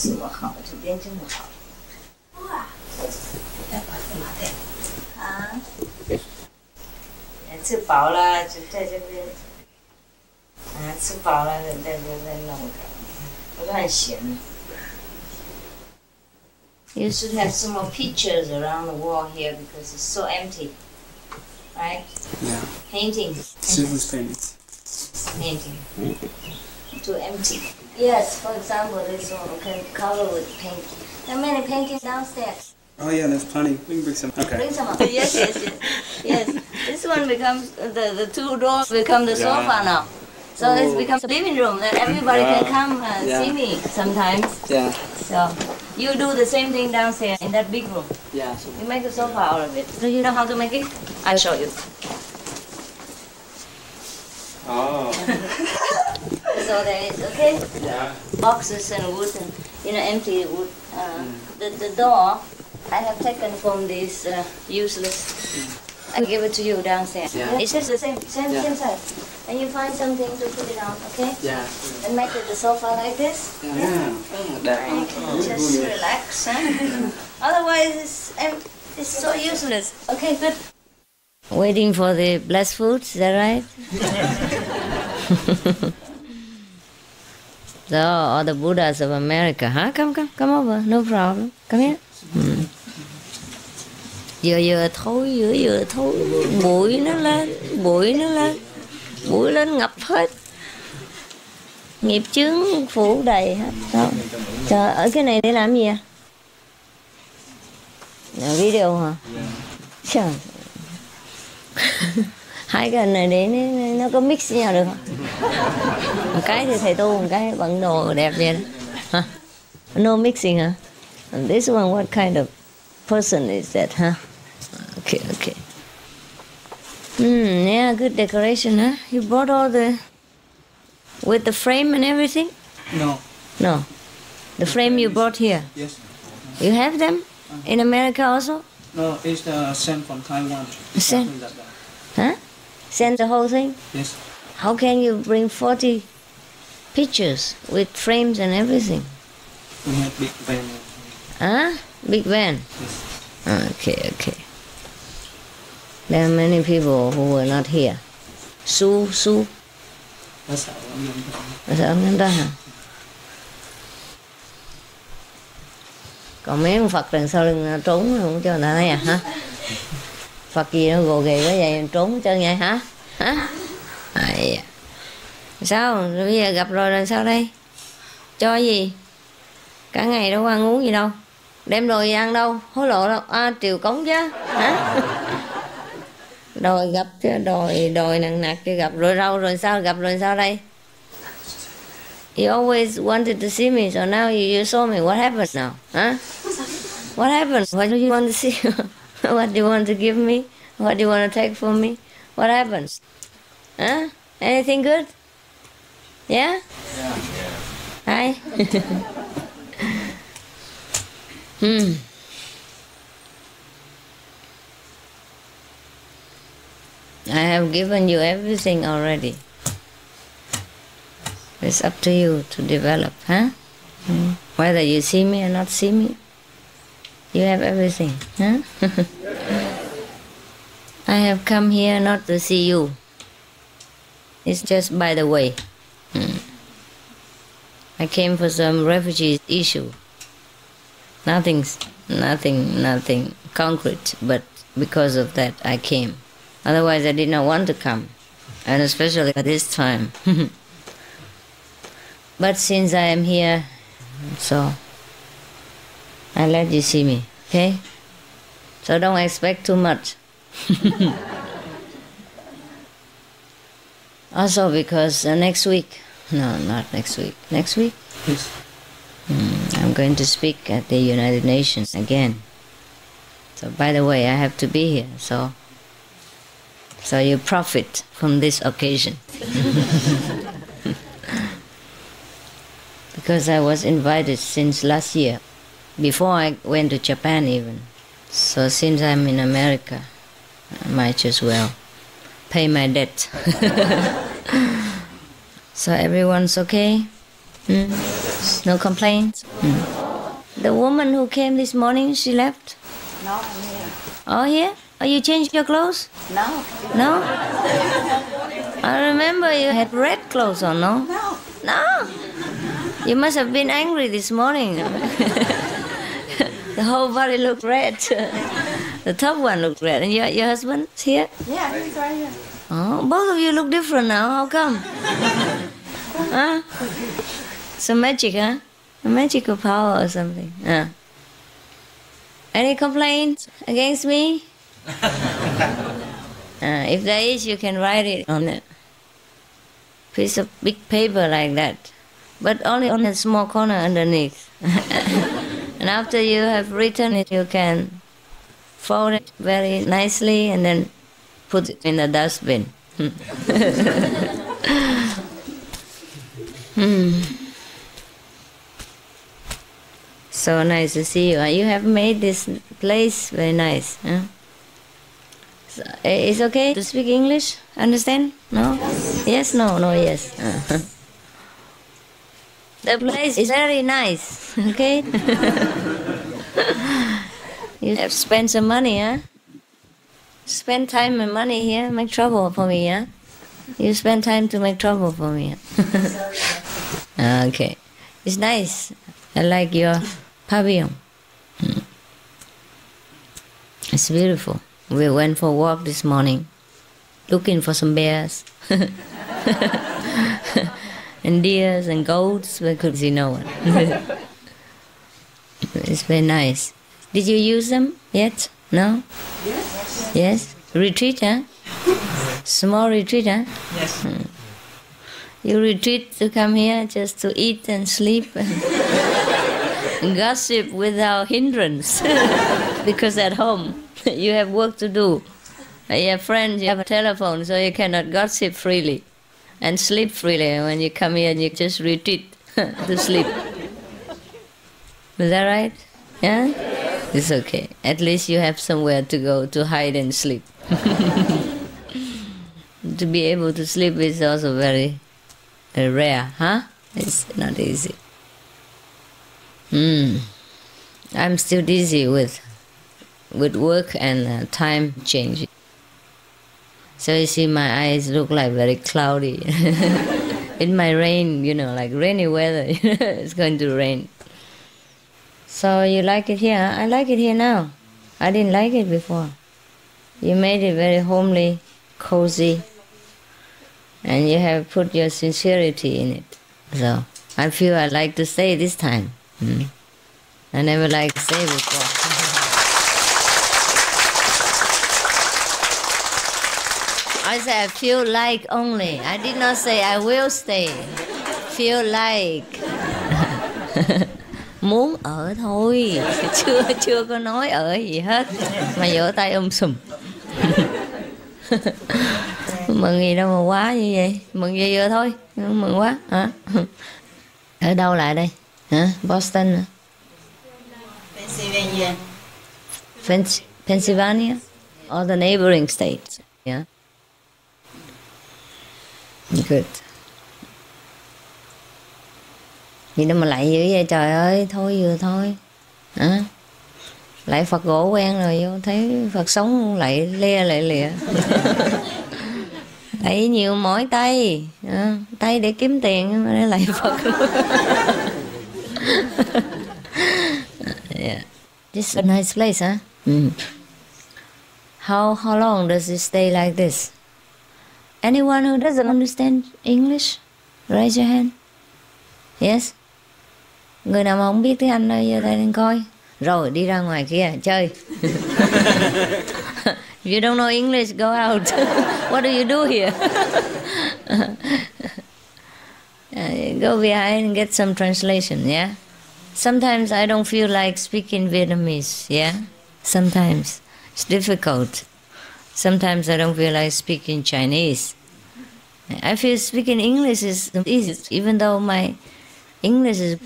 什么好，这边真的好。哇！啊，吃饱了就在这边。吃饱了再弄个，不是很咸。You should have some more pictures around the wall here because it's so empty, right? Yeah. Painting. Children's paintings. Painting. Too empty. Yes, for example, this one we can cover with paint. There are many paintings downstairs. Oh yeah, there's plenty. We can bring some. Okay. Bring some up. Yes. This one becomes the two doors become the sofa now. So it becomes a living room that everybody can come and see me sometimes. Yeah. So you do the same thing downstairs in that big room. Yeah. You make a sofa out of it. Do you know how to make it? I'll show you. Oh. So there is, okay? Yeah. Boxes and wood and, empty wood. The door I have taken from this useless. I'll give it to you downstairs. Yeah. It's just the same size. And you find something to put it on, okay? Yeah. And make it the sofa like this. Yeah. And just relax, huh? Otherwise it's so useless. Okay, good. Waiting for the blessed food, is that right? So, all the Buddhas of America, huh? Come over, no problem. Come here. Vừa thôi, bụi nó lên ngập hết. Nghiệp chướng phủ đầy hết. Đó. Trời, ở cái này để làm gì à? Video hả? Trời. Hai cái hình này để nó có mix với nhau được không? Một cái thì thầy tu, một cái bận đồ đẹp vậy đó. Hả? No mixing hả? And this one, what kind of person is that, huh? Okay. Yeah, good decoration, huh? You brought all with the frame and everything? No. The frame you brought here? Yes. You have them in America also? No, it's sent from Taiwan. Sent? Huh? Send the whole thing? Yes. How can you bring 40 pictures with frames and everything? We have big van. Huh? Big van? Yes. Okay. There are many people who were not here. Su. Nó sợ ông nhân ta hả? Còn mấy ông Phật đằng sau lưng trốn không cho người ta thấy à hả? Phật gì nó gồ ghề quá vậy trốn chân vậy hả? Hả? Sao? Rồi bây giờ gặp rồi làm sao đây? Cho gì? Cả ngày đâu có ăn uống gì đâu. Đem đồ gì ăn đâu? Hối lộ đâu? Triều cống chứ. Hả? Đòi gặp chứ, đòi nặng nặc chứ gặp rồi đâu rồi sao? Gặp rồi sao đây? You always wanted to see me, so now you saw me. What happened now? Huh? What happened? What do you want to see? What do you want to give me? What do you want to take from me? What happens? Huh? Anything good? Yeah? Yeah. Hi. I have given you everything already. It's up to you to develop, huh? Whether you see me or not see me, you have everything, huh? I have come here not to see you. It's just by the way. I came for some refugee issue. Nothing concrete, but because of that I came. Otherwise I did not want to come, and especially at this time. But since I am here, so I let you see me, okay? So don't expect too much. Also because next week, no, not next week. Next week? Yes. I'm going to speak at the United Nations again. So by the way, I have to be here, so you profit from this occasion. Because I was invited since last year, before I went to Japan even. So since I'm in America, I might as well pay my debt. So everyone's okay? No complaints? The woman who came this morning, she left? No, I'm here. Oh, here? Oh, you changed your clothes? No. No? I remember you had red clothes on, no? No. No? You must have been angry this morning. The whole body looked red. The top one looked red. And your husband's here? Yeah, he's right here. Oh, both of you look different now. How come? Huh? Some magic, huh? A magical power or something. Any complaints against me? If there is, you can write it on a piece of big paper like that, but only on a small corner underneath. And after you have written it, you can fold it very nicely and then put it in the dustbin. So nice to see you. You have made this place very nice. Huh? So, it's okay to speak English? Understand? No? Yes, no, no, yes. The place is very nice, okay? You have spent some money, huh? Spend time and money here, make trouble for me, huh? You spend time to make trouble for me. Huh? Okay. It's nice. I like your pavilion. It's beautiful. We went for a walk this morning, looking for some bears. And deers and goats, we could see no one. It's very nice. Did you use them yet? No? Yes. Yes? Retreat, huh? Small retreat, huh? Yes. You retreat to come here just to eat and sleep and gossip without hindrance. Because at home you have work to do. You have friends, you have a telephone, so you cannot gossip freely and sleep freely. When you come here, you just retreat to sleep. Is that right? Yeah? It's okay. At least you have somewhere to go to hide and sleep. To be able to sleep is also very rare, huh? It's not easy. I'm still dizzy with work and time changing. So you see my eyes look like very cloudy. It might rain, like rainy weather. It's going to rain. So you like it here? I like it here now. I didn't like it before. You made it very homely, cozy, and you have put your sincerity in it. So I feel I like to stay this time. I never liked to stay before. I said I feel like only. I did not say I will stay. Feel like. Muốn ở thôi. Chưa có nói ở gì hết. Mà vỗ tay sùm. Mừng gì đâu mà quá như vậy. Mừng gì vừa thôi. Mừng quá. Hả? Ở đâu lại đây? Hả? Boston hả? Pennsylvania. Pennsylvania? Or the neighboring states? Yeah. Good. Gì đâu mà lại dữ vậy trời ơi. Thôi vừa thôi. Hả? Lại Phật gỗ quen rồi vô thấy Phật sống lại lìa. Lại nhiều mỏi tay. Tay để kiếm tiền để lại Phật. Yeah. This is a nice place, huh? How long does it stay like this? Anyone who doesn't understand English, raise your hand. Yes? Người nào mà không biết tiếng Anh đâu, giơ tay lên coi. Rồi đi ra ngoài kia chơi. If you don't know English, go out. What do you do here? Go behind and get some translation, yeah? Sometimes I don't feel like speaking Vietnamese, yeah? Sometimes. It's difficult. Sometimes I don't feel like speaking Chinese. I feel speaking English is easy, even though my English is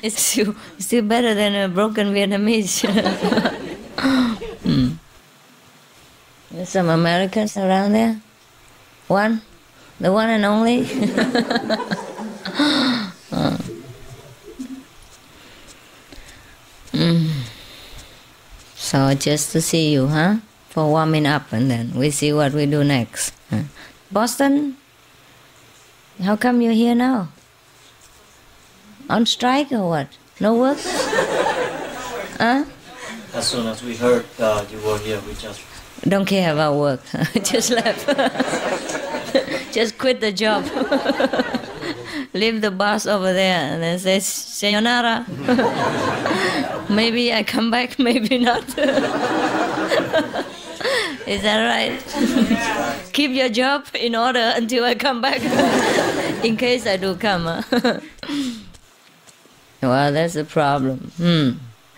it's still better than a broken Vietnamese. There's some Americans around there. One? The one and only? So just to see you, huh? For warming up, and then we see what we do next. Boston, how come you're here now? On strike or what? No work? Huh? As soon as we heard you were here, we just... Don't care about work. Just left. Just quit the job. Leave the boss over there and then say, sayonara. Maybe I come back, maybe not. Is that right? Keep your job in order until I come back. In case I do come. Well, that's the problem.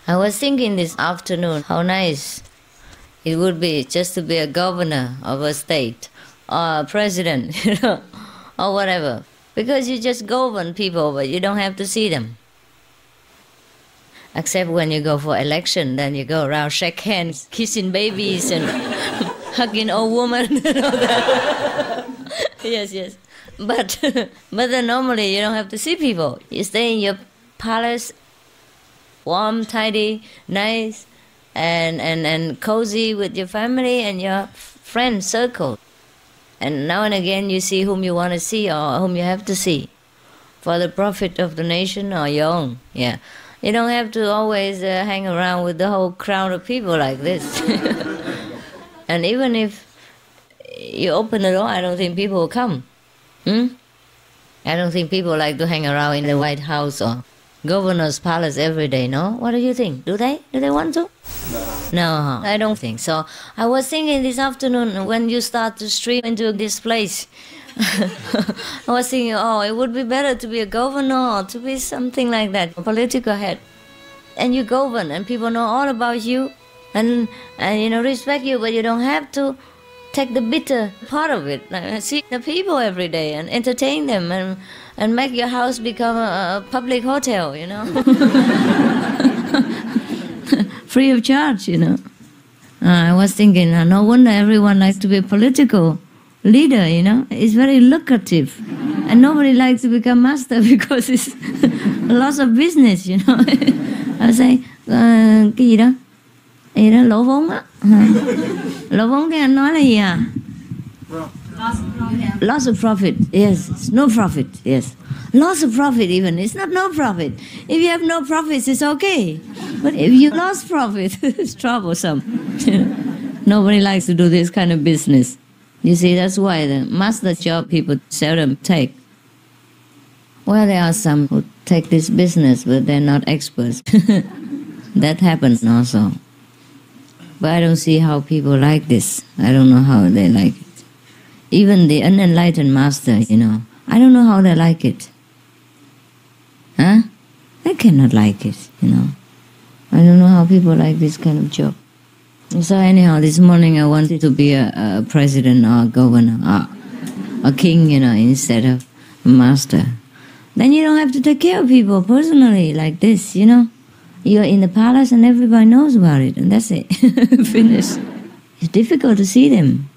I was thinking this afternoon how nice it would be just to be a governor of a state or a president, or whatever. Because you just govern people, but you don't have to see them. Except when you go for election, then you go around, shake hands, kissing babies and hugging old women and all that. Yes. But then normally you don't have to see people. You stay in your palace, warm, tidy, nice, and cozy with your family and your friend circle. And now and again you see whom you want to see or whom you have to see for the profit of the nation or your own. Yeah, you don't have to always hang around with the whole crowd of people like this. And even if you open the door, I don't think people will come. I don't think people like to hang around in the White House or governor's palace every day, no? What do you think? Do they? Do they want to? No, I don't think so. I was thinking this afternoon when you start to stream into this place, I was thinking, it would be better to be a governor or to be something like that, a political head. And you govern and people know all about you and respect you, but you don't have to take the bitter part of it. Like, see the people every day and entertain them and make your house become a public hotel, Free of charge, I was thinking, no wonder everyone likes to be a political leader, It's very lucrative. And nobody likes to become master because it's lots of business, I was saying, cái gì đó? Gì đó, lỗ vốn á. Lỗ vốn tiếng Anh nói là gì à? Loss of profit, yes. No profit, yes. Loss of profit even, it's not no profit. If you have no profits, it's okay. But if you lost profit, it's troublesome. Nobody likes to do this kind of business. You see, that's why the master job people seldom take. Well, there are some who take this business, but they're not experts. That happens also. But I don't see how people like this. I don't know how they like it. Even the unenlightened master, I don't know how they like it. Huh? They cannot like it, I don't know how people like this kind of job. So anyhow, this morning I wanted to be a president or a governor or a king, instead of a master. Then you don't have to take care of people personally like this, You're in the palace and everybody knows about it, and that's it. Finished. It's difficult to see them.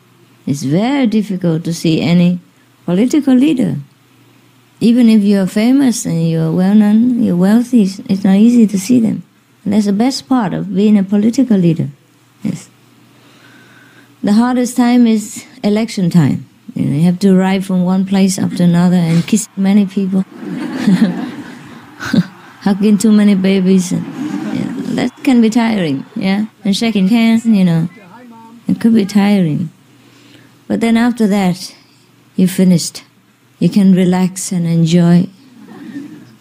It's very difficult to see any political leader. Even if you're famous and you're well-known, you're wealthy, it's not easy to see them. And that's the best part of being a political leader. Yes. The hardest time is election time. You have to ride from one place up to another and kiss many people. Hugging too many babies. That can be tiring, yeah? And shaking hands, It could be tiring. But then after that, you're finished. You can relax and enjoy,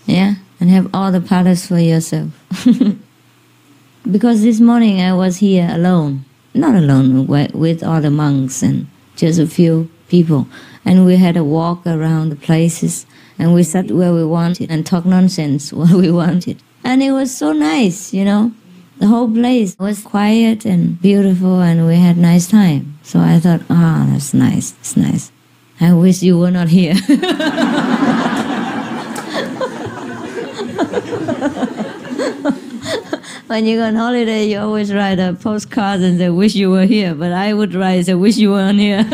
yeah? And have all the palace for yourself. Because this morning I was here alone. Not alone, with all the monks and just a few people. And we had a walk around the places. And we sat where we wanted and talked nonsense what we wanted. And it was so nice, The whole place was quiet and beautiful and we had nice time. So I thought, that's nice, it's nice. I wish you were not here. When you go on holiday, you always write a postcard and say, wish you were here. But I would write, say, wish you weren't here.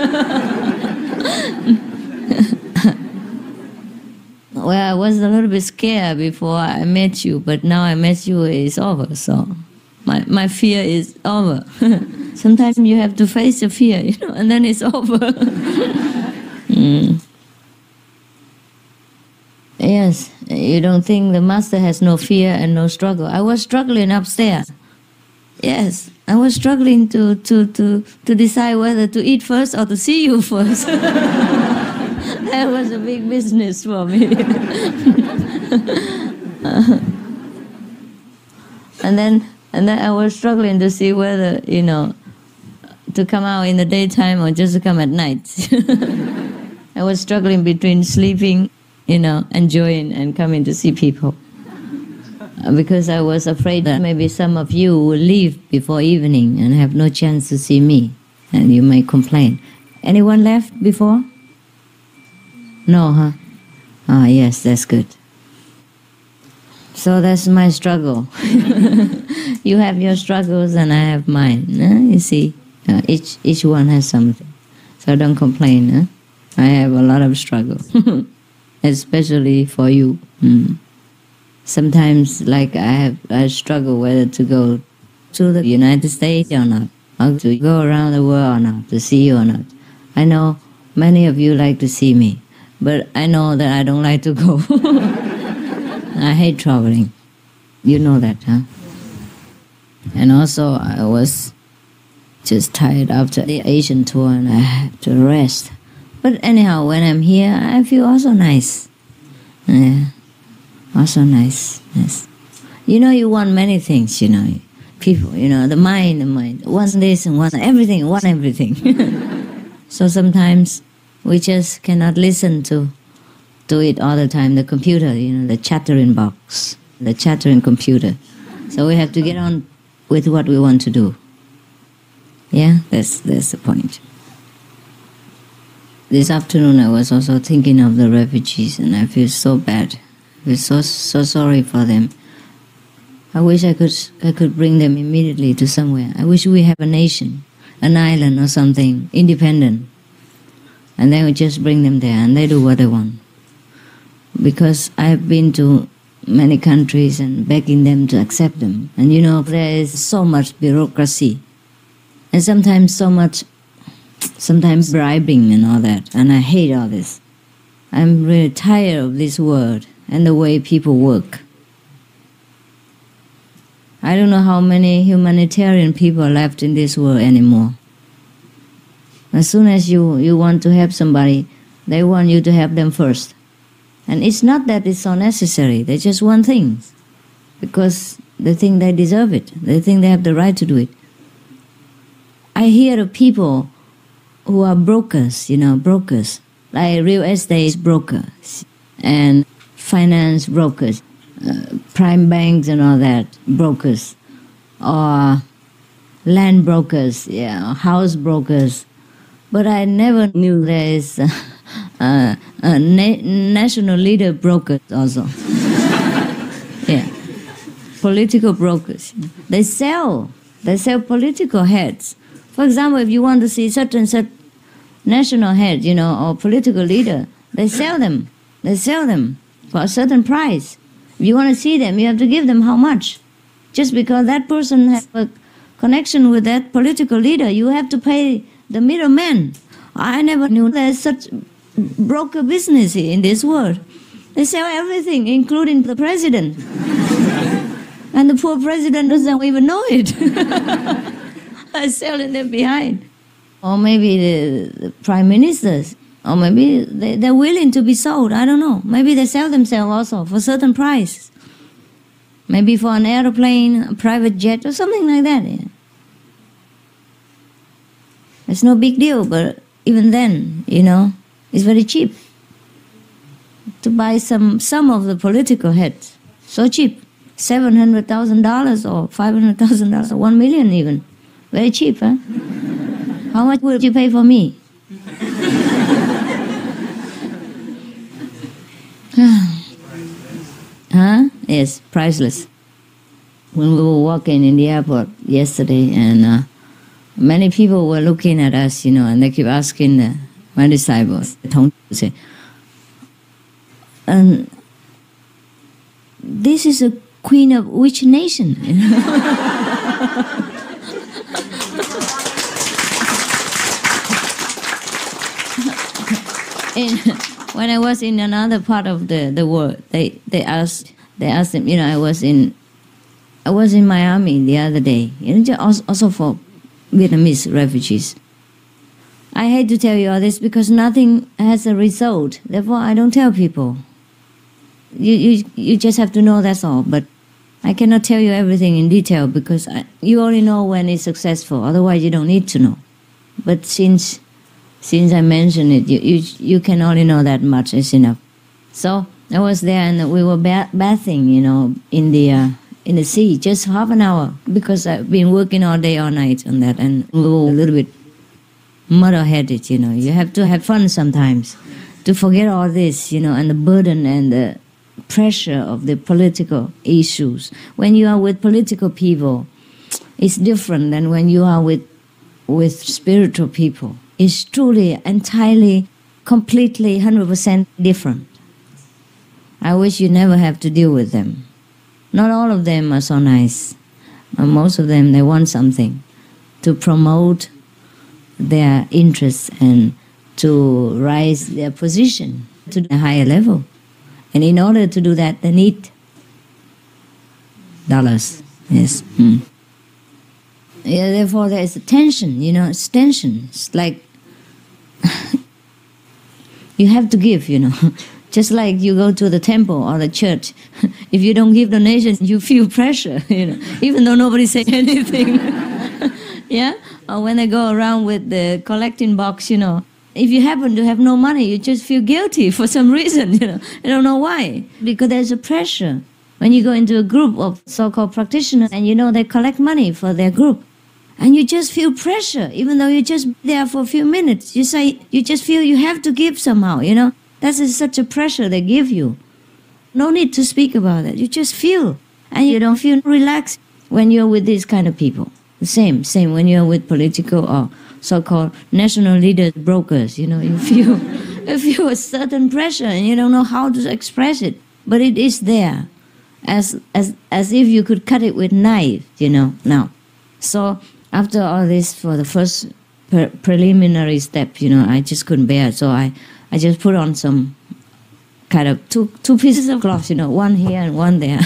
Well, I was a little bit scared before I met you, but now I met you, it's over. So my fear is over. Sometimes you have to face the fear, and then it's over. Yes, you don't think the master has no fear and no struggle. I was struggling upstairs. Yes, I was struggling to decide whether to eat first or to see you first. That was a big business for me. And then I was struggling to see whether, to come out in the daytime or just to come at night. I was struggling between sleeping, enjoying and coming to see people. Because I was afraid that maybe some of you will leave before evening and have no chance to see me, and you may complain. Anyone left before? No, huh? Ah, yes, that's good. So that's my struggle. You have your struggles and I have mine. You see, each one has something. So don't complain. I have a lot of struggle, especially for you. Sometimes, like I struggle whether to go to the United States or not, or to go around the world or not, to see you or not. I know many of you like to see me, but I know that I don't like to go. I hate traveling. You know that, huh? And also, I was just tired after the Asian tour and I had to rest. But anyhow, when I'm here, I feel also nice. Yeah. Also nice, yes. You want many things, People, the mind, want this and want everything, So sometimes we just cannot listen to it all the time. The computer, the chattering box, the chattering computer. So we have to get on with what we want to do. Yeah, that's the point. This afternoon I was also thinking of the refugees and I feel so bad. We're so sorry for them. I wish I could bring them immediately to somewhere. I wish we have a nation, an island or something, independent. And then we just bring them there and they do what they want. Because I've been to many countries and begging them to accept them. And there is so much bureaucracy. And sometimes bribing and all that. And I hate all this. I'm really tired of this world and the way people work. I don't know how many humanitarian people are left in this world anymore. As soon as you want to help somebody, they want you to help them first. And it's not that it's so necessary, they just want things. Because they think they deserve it, they think they have the right to do it. I hear of people who are brokers, brokers, like real estate brokers and finance brokers, prime banks and all that, brokers, or land brokers, house brokers. But I never knew there is a national leader broker also. Yeah, political brokers. They sell political heads. For example, if you want to see such and such national head, or political leader, they sell them. They sell them for a certain price. If you want to see them, you have to give them how much? Just because that person has a connection with that political leader, you have to pay the middleman. I never knew there's such broker business in this world. They sell everything, including the president. And the poor president doesn't even know it. I'm selling them behind. Or maybe the prime ministers. Or maybe they're willing to be sold. I don't know. Maybe they sell themselves also for a certain price. Maybe for an airplane, a private jet, or something like that. Yeah. It's no big deal, but even then, it's very cheap to buy some of the political heads. So cheap. $700,000 or $500,000 or $1 million even. Very cheap, huh? How much would you pay for me? Huh? Yes, priceless. When we were walking in the airport yesterday, and many people were looking at us, and they keep asking my disciples, say, and this is a queen of which nation? You know? When I was in another part of the world, they asked him, you know, I was in Miami the other day, you know, also for Vietnamese refugees. I hate to tell you all this because nothing has a result. Therefore, I don't tell people. You just have to know, that's all. But I cannot tell you everything in detail because you only know when it's successful. Otherwise, you don't need to know. But since I mentioned it, you can only know that much. It's enough. So I was there and we were bathing, you know, in the sea, just half an hour, because I've been working all day, all night on that, and we were a little bit muddle-headed, you know. You have to have fun sometimes to forget all this, you know, and the burden and the pressure of the political issues. When you are with political people, it's different than when you are with spiritual people. It's truly, entirely, completely, 100% different. I wish you never have to deal with them. Not all of them are so nice. Most of them, they want something to promote their interests and to rise their position to a higher level. And in order to do that, they need dollars. Yes. Yeah, therefore, there is a tension, you know, it's tension. It's like you have to give, you know. Just like you go to the temple or the church, if you don't give donations, you feel pressure, you know, even though nobody says anything. Yeah? Or when they go around with the collecting box, you know, if you happen to have no money, you just feel guilty for some reason, you know. You don't know why. Because there's a pressure. When you go into a group of so-called practitioners and you know they collect money for their group, and you just feel pressure, even though you're just there for a few minutes. You just feel you have to give somehow, you know. That's such a pressure they give you. No need to speak about it. You just feel. And you don't feel relaxed when you're with these kind of people. The same when you're with political or so-called national leaders, brokers, you know, you feel a certain pressure and you don't know how to express it. But it is there, as if you could cut it with knife, you know, now. So after all this, for the first preliminary step, you know, I just couldn't bear it. So I just put on some kind of two pieces of cloth, you know, one here and one there,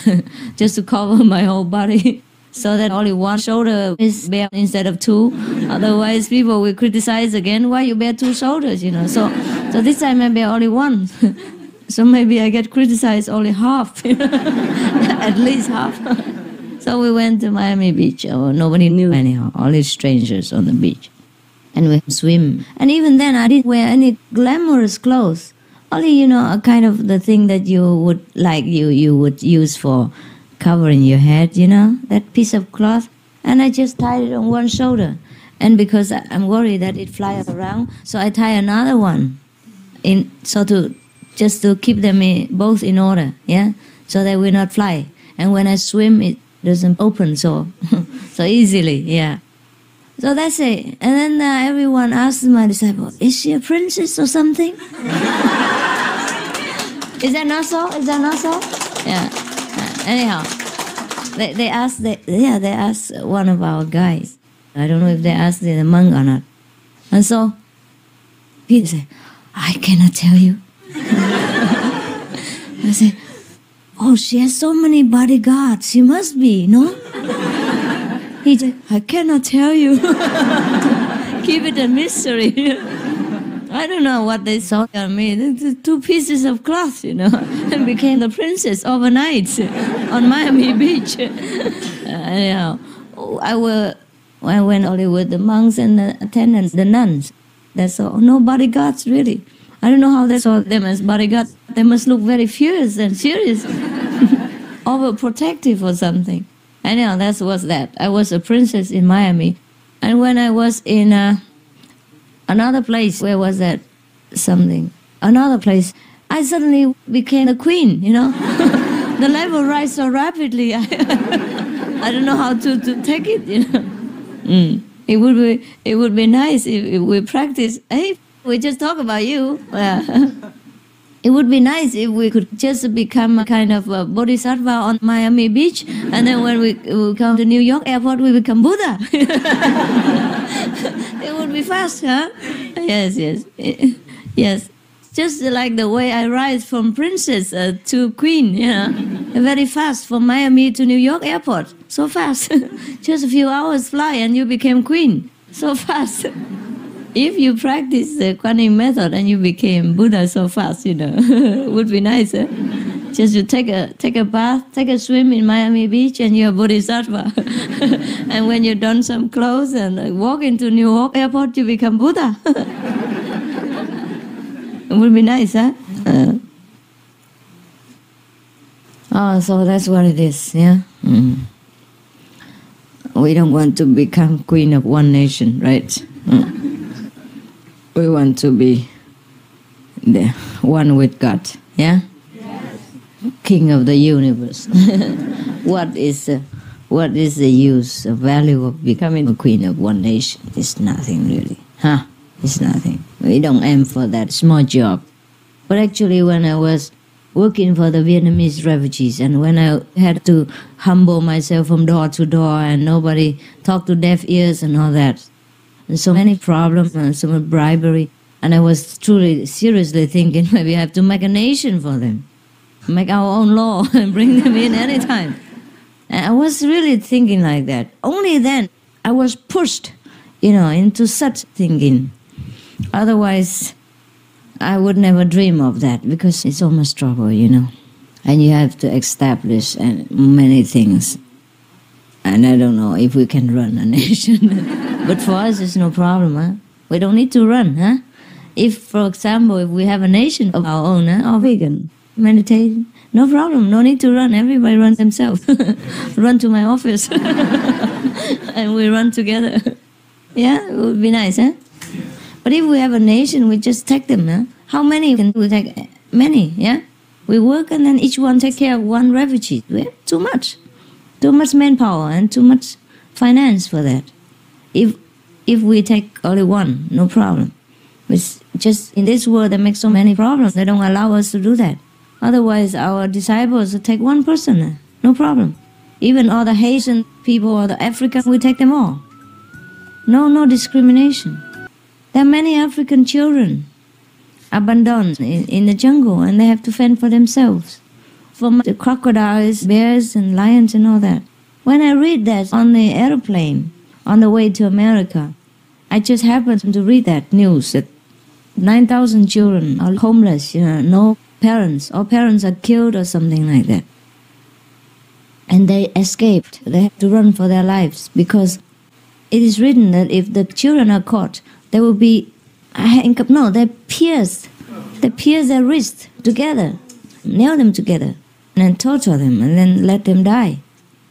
just to cover my whole body, so that only one shoulder is bare instead of two. Otherwise, people will criticize again, why you bear two shoulders, you know. So this time I bear only one. So maybe I get criticized only half, you know? At least half. So we went to Miami Beach. Oh, nobody knew anyhow, only strangers on the beach. And we swim. And even then, I didn't wear any glamorous clothes. Only, you know, a kind of the thing that you would like, you would use for covering your head, you know, that piece of cloth. And I just tied it on one shoulder. And because I'm worried that it flies around, so I tie another one just to keep them both in order, yeah, so they will not fly. And when I swim, it doesn't open so easily, yeah. So that's it. And then everyone asked my disciple, is she a princess or something? Is that not so? Is that not so? Yeah. Anyhow, they asked one of our guys. I don't know if they asked the monk or not. And so he said, I cannot tell you. I said, oh, she has so many bodyguards. She must be, no? He said, I cannot tell you. Keep it a mystery. I don't know what they saw on me. The two pieces of cloth, you know, and became the princess overnight on Miami Beach. Anyhow, I went only with the monks and the attendants, the nuns. That's all. No bodyguards, really. I don't know how they saw them as bodyguards. They must look very fierce and serious, overprotective or something. Anyhow, that was that. I was a princess in Miami. And when I was in another place, where was that? Another place, I suddenly became a queen, you know. The level rise so rapidly. I don't know how to take it, you know. It would be nice if we practice. Hey, we just talk about you. It would be nice if we could just become a kind of a bodhisattva on Miami Beach, and then when we come to New York airport, we become Buddha. It would be fast, huh? Yes, yes, yes. Just like the way I rise from princess to queen, you know, very fast from Miami to New York airport, so fast. Just a few hours fly and you became queen, so fast. If you practice the Kuan method and you became Buddha so fast, you know, it would be nice. Eh? Just to take a bath, take a swim in Miami Beach, and you're Bodhisattva. And when you don some clothes and walk into New York airport, you become Buddha. It would be nice, huh? So that's what it is, yeah? Mm. We don't want to become queen of one nation, right? Mm. We want to be the one with God, yeah? Yes. King of the universe. What is the use, the value of becoming a queen of one nation? It's nothing really, huh? It's nothing. We don't aim for that small job. But actually when I was working for the Vietnamese refugees, and when I had to humble myself from door to door and nobody talked to deaf ears and all that, and so many problems and so much bribery, and I was truly, seriously thinking maybe I have to make a nation for them, make our own law and bring them in anytime. And I was really thinking like that. Only then I was pushed, you know, into such thinking. Otherwise, I would never dream of that, because it's so much trouble, you know. And you have to establish many things. And I don't know if we can run a nation. But for us, it's no problem, huh? We don't need to run, huh? If, for example, if we have a nation of our own, huh? Or vegan, meditating, no problem, no need to run. Everybody runs themselves. Run to my office. And we run together. Yeah, it would be nice, huh? But if we have a nation, we just take them, huh? How many can we take? Many, yeah? We work and then each one take care of one refugee. We have too much. Too much manpower and too much finance for that. If we take only one, no problem. It's just in this world they make so many problems, they don't allow us to do that. Otherwise our disciples will take one person, no problem. Even all the Haitian people or the African, we take them all. No discrimination. There are many African children abandoned in the jungle, and they have to fend for themselves from the crocodiles, bears and lions and all that. When I read that on the airplane on the way to America, I just happened to read that news that 9,000 children are homeless, you know, no parents, or parents are killed or something like that. And they escaped. They have to run for their lives, because it is written that if the children are caught, they will be they pierce their wrists together, nail them together, and then torture them, and then let them die.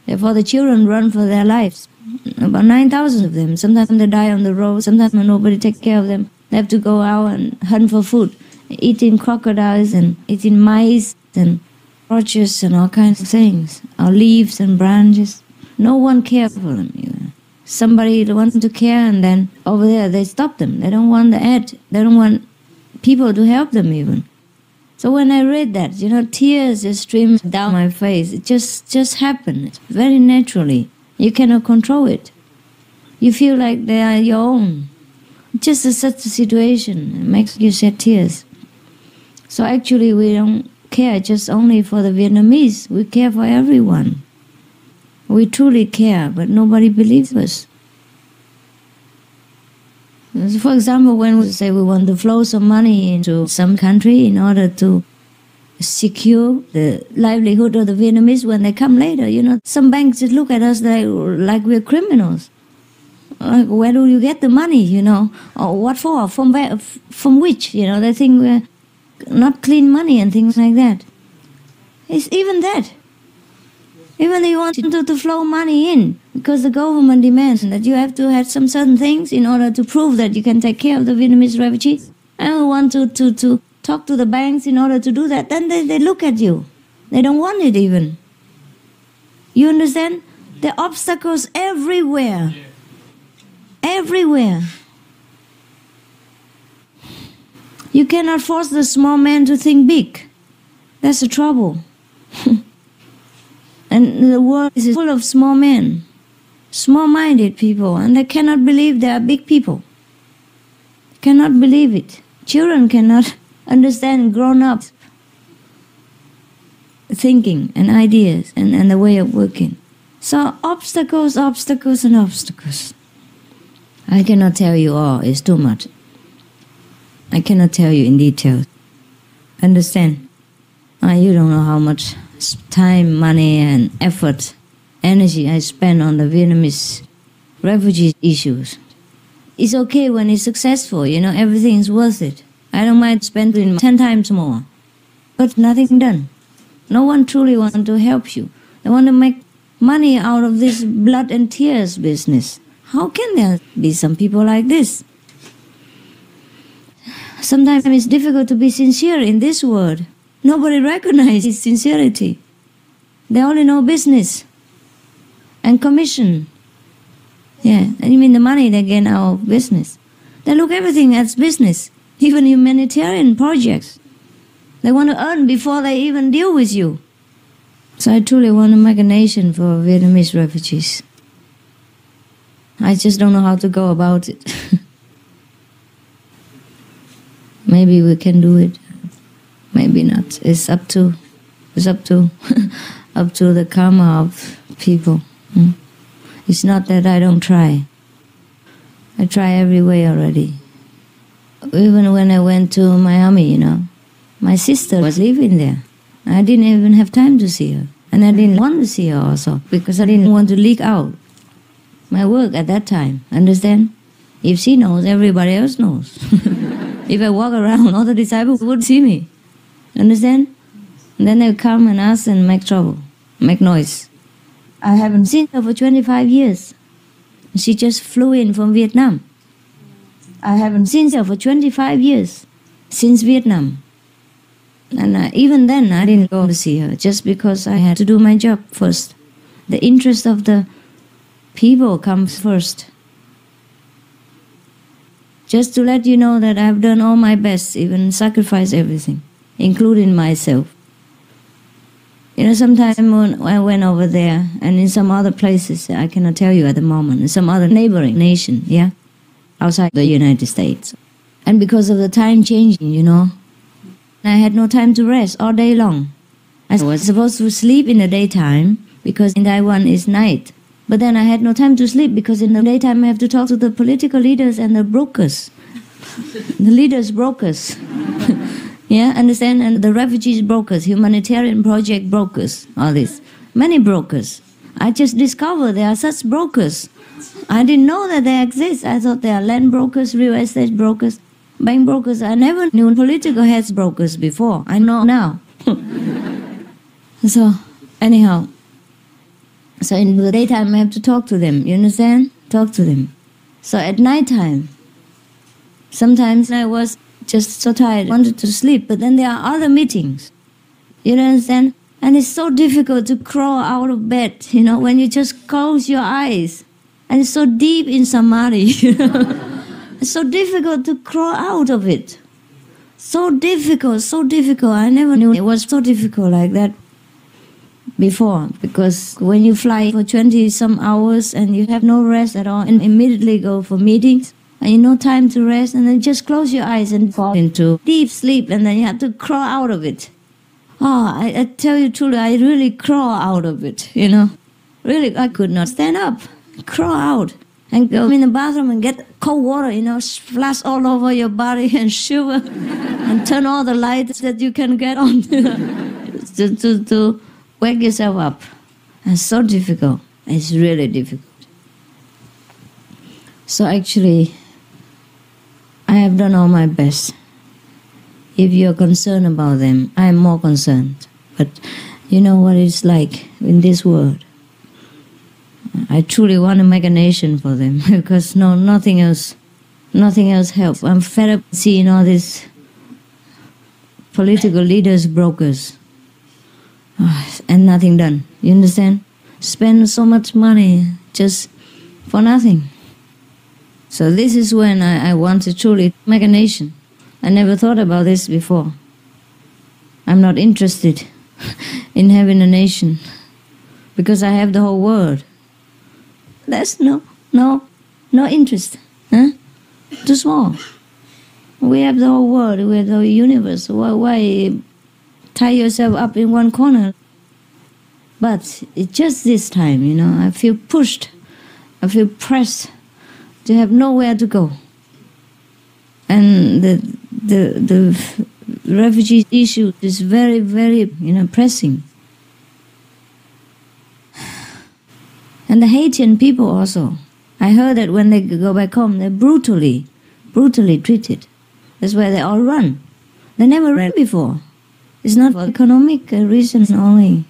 Therefore the children run for their lives. About 9,000 of them. Sometimes they die on the road, sometimes nobody takes care of them. They have to go out and hunt for food, eating crocodiles and eating mice and roaches and all kinds of things, or leaves and branches. No one cares for them even. Somebody wants to care, and then over there they stop them. They don't want the aid. They don't want people to help them even. So when I read that, you know, tears just streamed down my face. It just happened very naturally. You cannot control it. You feel like they are your own. Just such a situation, it makes you shed tears. So actually we don't care just only for the Vietnamese. We care for everyone. We truly care, but nobody believes us. For example, when we say we want to flow some money into some country in order to secure the livelihood of the Vietnamese when they come later, you know, some banks just look at us like we're criminals. Like, where do you get the money, you know? Or what for? From where? From which? You know, they think we're not clean money and things like that. It's even that. Even if you want to flow money in, because the government demands that you have to have some certain things in order to prove that you can take care of the Vietnamese refugees, and we want to talk to the banks in order to do that, then they look at you. They don't want it even. You understand? There are obstacles everywhere. Everywhere. You cannot force the small man to think big. That's the trouble. And the world is full of small men, small-minded people, and they cannot believe they are big people. Cannot believe it. Children cannot understand grown-up thinking and ideas and the way of working. So obstacles, obstacles, and obstacles. I cannot tell you all, it's too much. I cannot tell you in detail. Understand? You don't know how much time, money, and effort, energy I spend on the Vietnamese refugee issues. It's okay when it's successful, everything is worth it. I don't mind spending 10 times more. But nothing done. No one truly wants to help you. They want to make money out of this blood and tears business. How can there be some people like this? Sometimes it's difficult to be sincere in this world. Nobody recognizes sincerity. They only know business and commission. Yeah, and you mean the money they get out of business. They look everything as business, even humanitarian projects. They want to earn before they even deal with you. So I truly want to make a nation for Vietnamese refugees. I just don't know how to go about it. Maybe we can do it. Maybe not. It's up to up to the karma of people. It's not that I don't try. I try every way already. Even when I went to Miami, my sister was living there. I didn't even have time to see her. And I didn't want to see her also, because I didn't want to leak out my work at that time. Understand? If she knows, everybody else knows. If I walk around, all the disciples would see me. Understand? And then they'll come and ask and make trouble, make noise. I haven't seen her for 25 years. She just flew in from Vietnam. I haven't seen her for 25 years, since Vietnam. And even then, I didn't go to see her, just because I had to do my job first. The interest of the people comes first. Just to let you know that I've done all my best, even sacrificed everything, including myself. Sometimes when I went over there, and in some other places, I cannot tell you at the moment, in some other neighboring nation, outside the United States. And because of the time changing, I had no time to rest all day long. I was supposed to sleep in the daytime, because in Taiwan it's night. But then I had no time to sleep, because in the daytime I have to talk to the political leaders and the brokers. The leaders brokers. Yeah, understand? And the refugees brokers, humanitarian project brokers, all this. Many brokers. I just discovered there are such brokers. I didn't know that they exist. I thought they are land brokers, real estate brokers, bank brokers. I never knew political heads brokers before. I know now. So, anyhow. So in the daytime I have to talk to them, you understand? Talk to them. So at night time, sometimes I was just so tired, wanted to sleep, but then there are other meetings. You understand? And it's so difficult to crawl out of bed, when you just close your eyes. And it's so deep in samadhi, It's so difficult to crawl out of it. So difficult, so difficult. I never knew it was so difficult like that before, because when you fly for 20-some hours and you have no rest at all and immediately go for meetings and you no time to rest, and then just close your eyes and fall into deep sleep, and then you have to crawl out of it. I tell you truly, I really crawl out of it, Really, I could not stand up, crawl out and go in the bathroom and get cold water, splash all over your body and shiver and turn all the lights that you can get on to wake yourself up. It's so difficult. It's really difficult. So actually, I have done all my best. If you're concerned about them, I'm more concerned. But you know what it's like in this world. I truly want to make a nation for them, because nothing else helps. I'm fed up seeing all these political leaders, brokers, and nothing done. You understand? Spend so much money just for nothing. So this is when I want to truly make a nation. I never thought about this before. I'm not interested in having a nation because I have the whole world. That's no interest. Huh? Too small. We have the whole world, we have the whole universe. Why tie yourself up in one corner? But it's just this time, I feel pushed, I feel pressed to have nowhere to go. And the refugee issue is very, very, pressing. And the Haitian people also. I heard that when they go back home, they're brutally treated. That's why they all run. They never ran before. It's not for economic reasons only.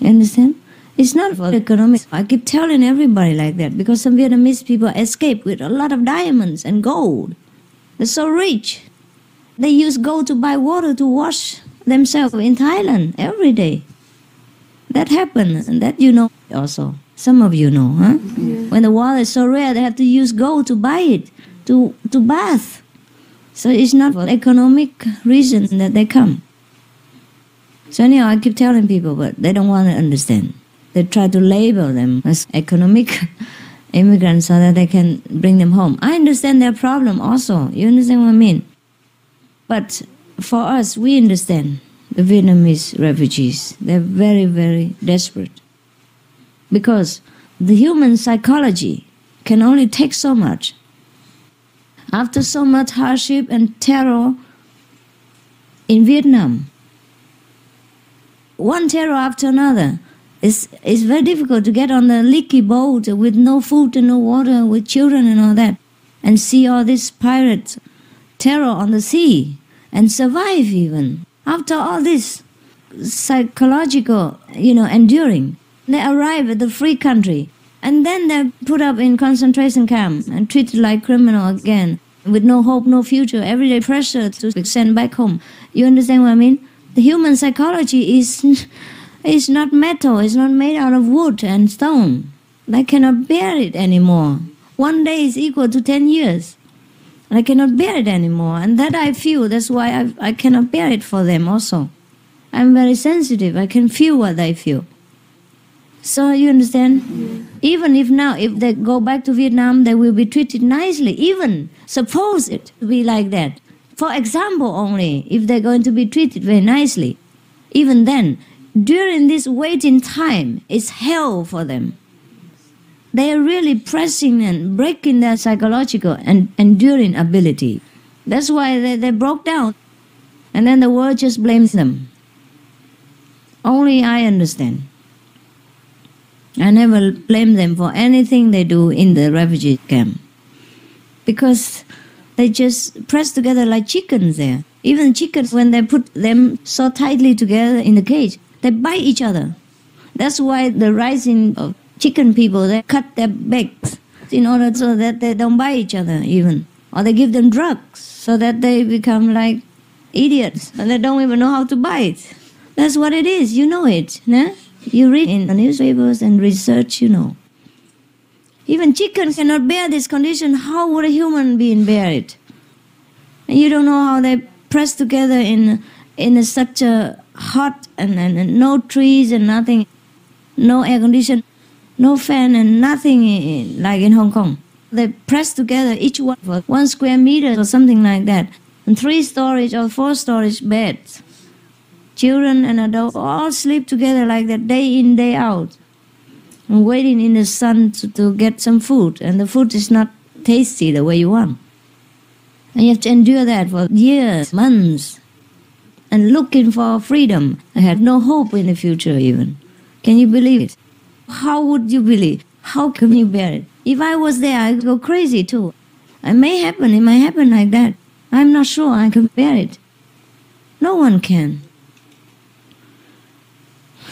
You understand? It's not for economic. I keep telling everybody like that because some Vietnamese people escape with a lot of diamonds and gold. They're so rich. They use gold to buy water to wash themselves in Thailand every day. That happened, and that you know also. Some of you know, huh? Yeah. When the water is so rare, they have to use gold to buy it, to bath. So it's not for economic reasons that they come. So anyhow, I keep telling people, but they don't want to understand. They try to label them as economic immigrants so that they can bring them home. I understand their problem also. You understand what I mean? But for us, we understand the Vietnamese refugees. They're very, very desperate. Because the human psychology can only take so much. After so much hardship and terror in Vietnam, one terror after another, it's very difficult to get on the leaky boat with no food and no water, with children and all that, and see all this pirate terror on the sea, and survive even. After all this psychological, enduring, they arrive at the free country, and then they're put up in concentration camp and treated like criminal again, with no hope, no future, everyday pressure to be sent back home. You understand what I mean? The human psychology is not metal, it's not made out of wood and stone. They cannot bear it anymore. One day is equal to 10 years. I cannot bear it anymore, and that I feel, that's why I cannot bear it for them also. I'm very sensitive, I can feel what they feel. So you understand? Even if now, if they go back to Vietnam, they will be treated nicely. Even suppose it to be like that. For example only, if they're going to be treated very nicely, even then, during this waiting time, it's hell for them. They are really pressing and breaking their psychological and enduring ability. That's why they broke down. And then the world just blames them. Only I understand. I never blame them for anything they do in the refugee camp. Because they just press together like chickens there. Even chickens, when they put them so tightly together in the cage, they bite each other. That's why the rising of chicken people, they cut their backs in order so that they don't bite each other even. Or they give them drugs so that they become like idiots and they don't even know how to bite. That's what it is, you know it. Nah? You read in the newspapers and research, you know. Even chickens cannot bear this condition. How would a human being bear it? And you don't know how they press together in such a hot and no trees and nothing, no air condition, no fan and nothing like in Hong Kong. They press together each one for 1 square meter or something like that. And 3 storage or 4 storage beds. Children and adults all sleep together like that day in, day out. And waiting in the sun to get some food. And the food is not tasty the way you want. And you have to endure that for years, months. And looking for freedom. I had no hope in the future even. Can you believe it? How would you believe? How can you bear it? If I was there, I'd go crazy too. It might happen like that. I'm not sure I can bear it. No one can.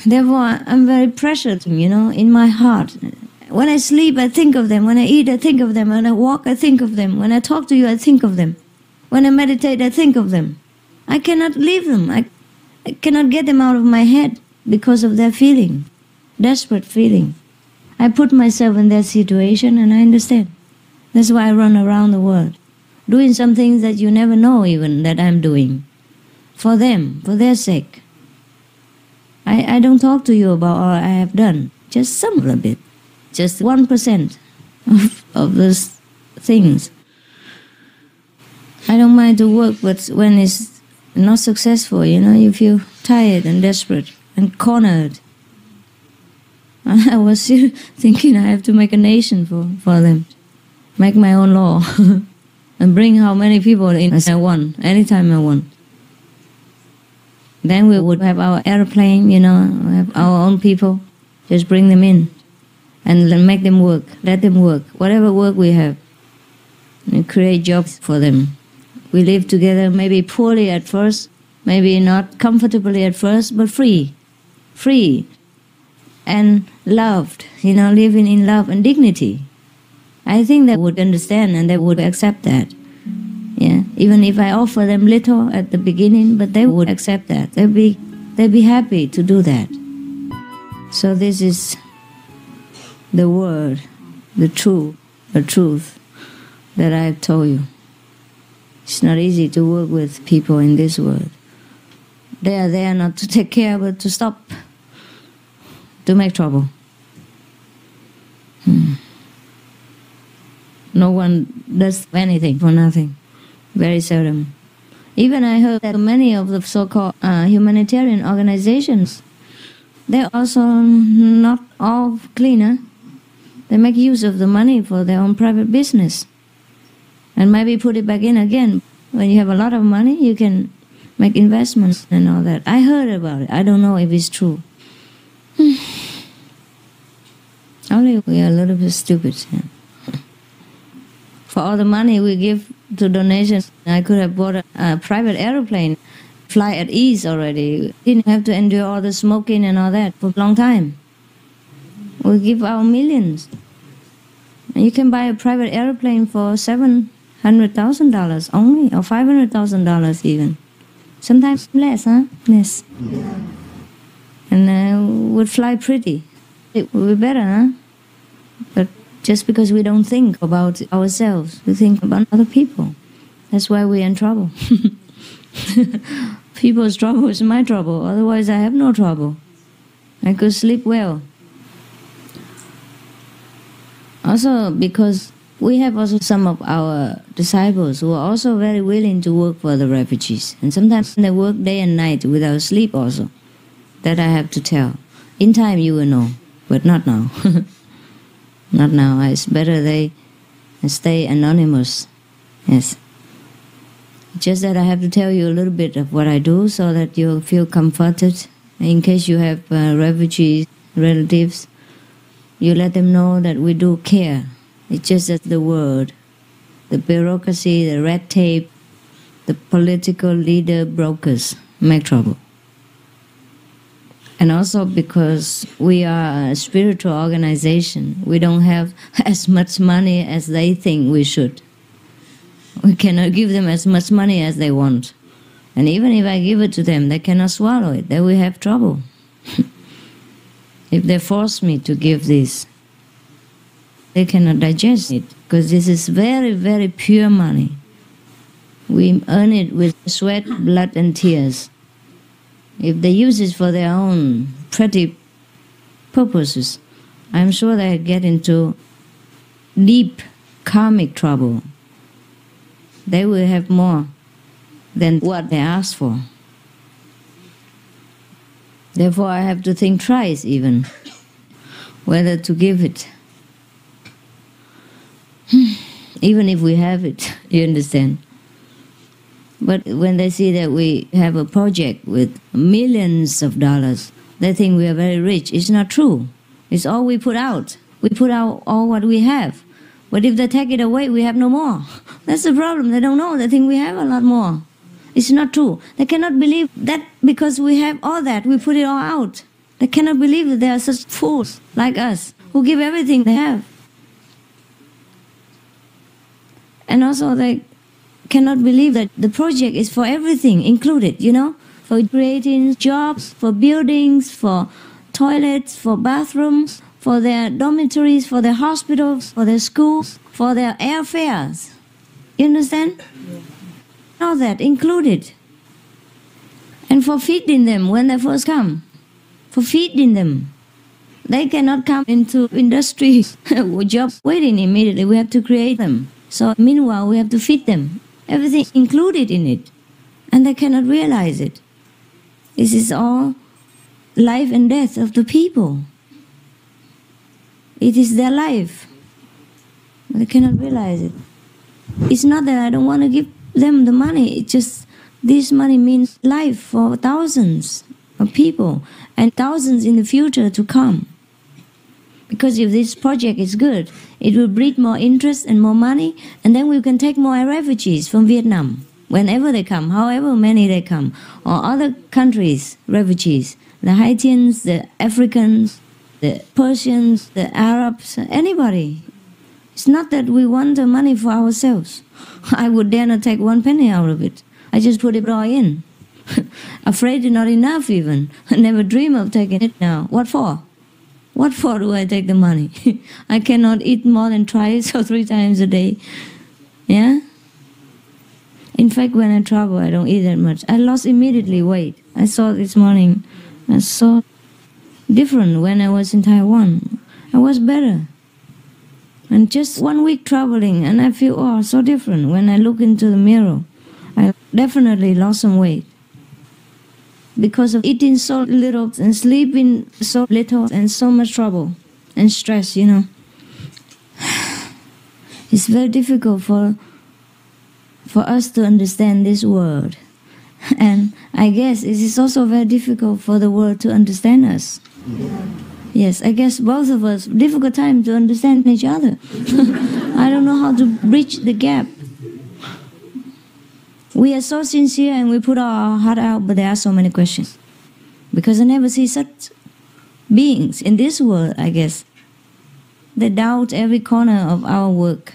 Therefore, I'm very pressured, in my heart. When I sleep, I think of them. When I eat, I think of them. When I walk, I think of them. When I talk to you, I think of them. When I meditate, I think of them. I cannot leave them. I cannot get them out of my head because of their feeling, desperate feeling. I put myself in their situation and I understand. That's why I run around the world. doing some things that you never know even that I'm doing. For them, for their sake. I don't talk to you about all I have done. Just some little bit. Just 1% of those things. I don't mind to work, but when it's not successful, you feel tired and desperate and cornered. I was thinking I have to make a nation for them. Make my own law. And bring how many people in as I want, anytime I want. Then we would have our airplane, have our own people. Just bring them in. And then make them work. Let them work. Whatever work we have. And create jobs for them. We live together, maybe poorly at first, maybe not comfortably at first, but free. Free. And loved, living in love and dignity. I think they would understand and they would accept that. Yeah, even if I offer them little at the beginning, but they would accept that. They'd be happy to do that. So this is the word, the truth that I've told you. It's not easy to work with people in this world. They are there not to take care, but to stop, to make trouble. No one does anything for nothing. Very seldom. Even I heard that many of the so-called humanitarian organizations, they're also not all cleaner. They make use of the money for their own private business. And maybe put it back in again. When you have a lot of money, you can make investments and all that. I heard about it. I don't know if it's true. Only we are a little bit stupid. Yeah. For all the money we give to donations, I could have bought a private aeroplane, fly at ease already. Didn't have to endure all the smoking and all that for a long time. We give our millions. And you can buy a private airplane for $700,000 only, or $500,000 even. Sometimes less, huh? Yes. And would fly pretty. It would be better, huh? But just because we don't think about ourselves, we think about other people. That's why we're in trouble. People's trouble is my trouble. Otherwise, I have no trouble. I could sleep well. Also, because we have also some of our disciples who are also very willing to work for the refugees. And sometimes they work day and night without sleep also. That I have to tell. In time you will know, but not now. Not now. It's better they stay anonymous. Yes. Just that I have to tell you a little bit of what I do so that you'll feel comforted. In case you have refugee relatives, you let them know that we do care. It's just that the word, the bureaucracy, the red tape, the political leader brokers make trouble. And also because we are a spiritual organization, we don't have as much money as they think we should. We cannot give them as much money as they want. And even if I give it to them, they cannot swallow it. They will have trouble. If they force me to give this, they cannot digest it, because this is very, very pure money. We earn it with sweat, blood, and tears. If they use it for their own petty purposes, I'm sure they get into deep karmic trouble. They will have more than what they ask for. Therefore, I have to think twice even whether to give it. Even if we have it, you understand. But when they see that we have a project with millions of dollars, they think we are very rich. It's not true. It's all we put out. We put out all what we have. But if they take it away, we have no more. That's the problem. They don't know. They think we have a lot more. It's not true. They cannot believe that because we have all that, we put it all out. They cannot believe that there are such fools like us who give everything they have. And also they cannot believe that the project is for everything included, for creating jobs, for buildings, for toilets, for bathrooms, for their dormitories, for their hospitals, for their schools, for their airfares. You understand? All that included. And for feeding them when they first come. For feeding them. They cannot come into industry job waiting immediately. We have to create them. So meanwhile, we have to feed them. Everything included in it. And they cannot realize it. This is all life and death of the people. It is their life. They cannot realize it. It's not that I don't want to give them the money. It's just this money means life for thousands of people and thousands in the future to come. Because if this project is good, it will breed more interest and more money, and then we can take more refugees from Vietnam whenever they come, however many they come, or other countries, refugees, the Haitians, the Africans, the Persians, the Arabs, anybody. It's not that we want the money for ourselves. I would dare not take 1 penny out of it. I just put it all in. Afraid it's not enough even. I never dream of taking it now. What for? What for do I take the money? I cannot eat more than twice or 3 times a day. Yeah? In fact, when I travel, I don't eat that much. I lost immediately weight. I saw this morning. I saw different when I was in Taiwan. I was better. And just 1 week traveling, and I feel, oh, so different. When I look into the mirror, I definitely lost some weight. Because of eating so little and sleeping so little and so much trouble and stress, you know. It's very difficult for us to understand this world. And I guess it is also very difficult for the world to understand us. Yes, I guess both of us, difficult time to understand each other. I don't know how to bridge the gap. We are so sincere and we put our heart out, but there are so many questions. Because I never see such beings in this world, I guess. They doubt every corner of our work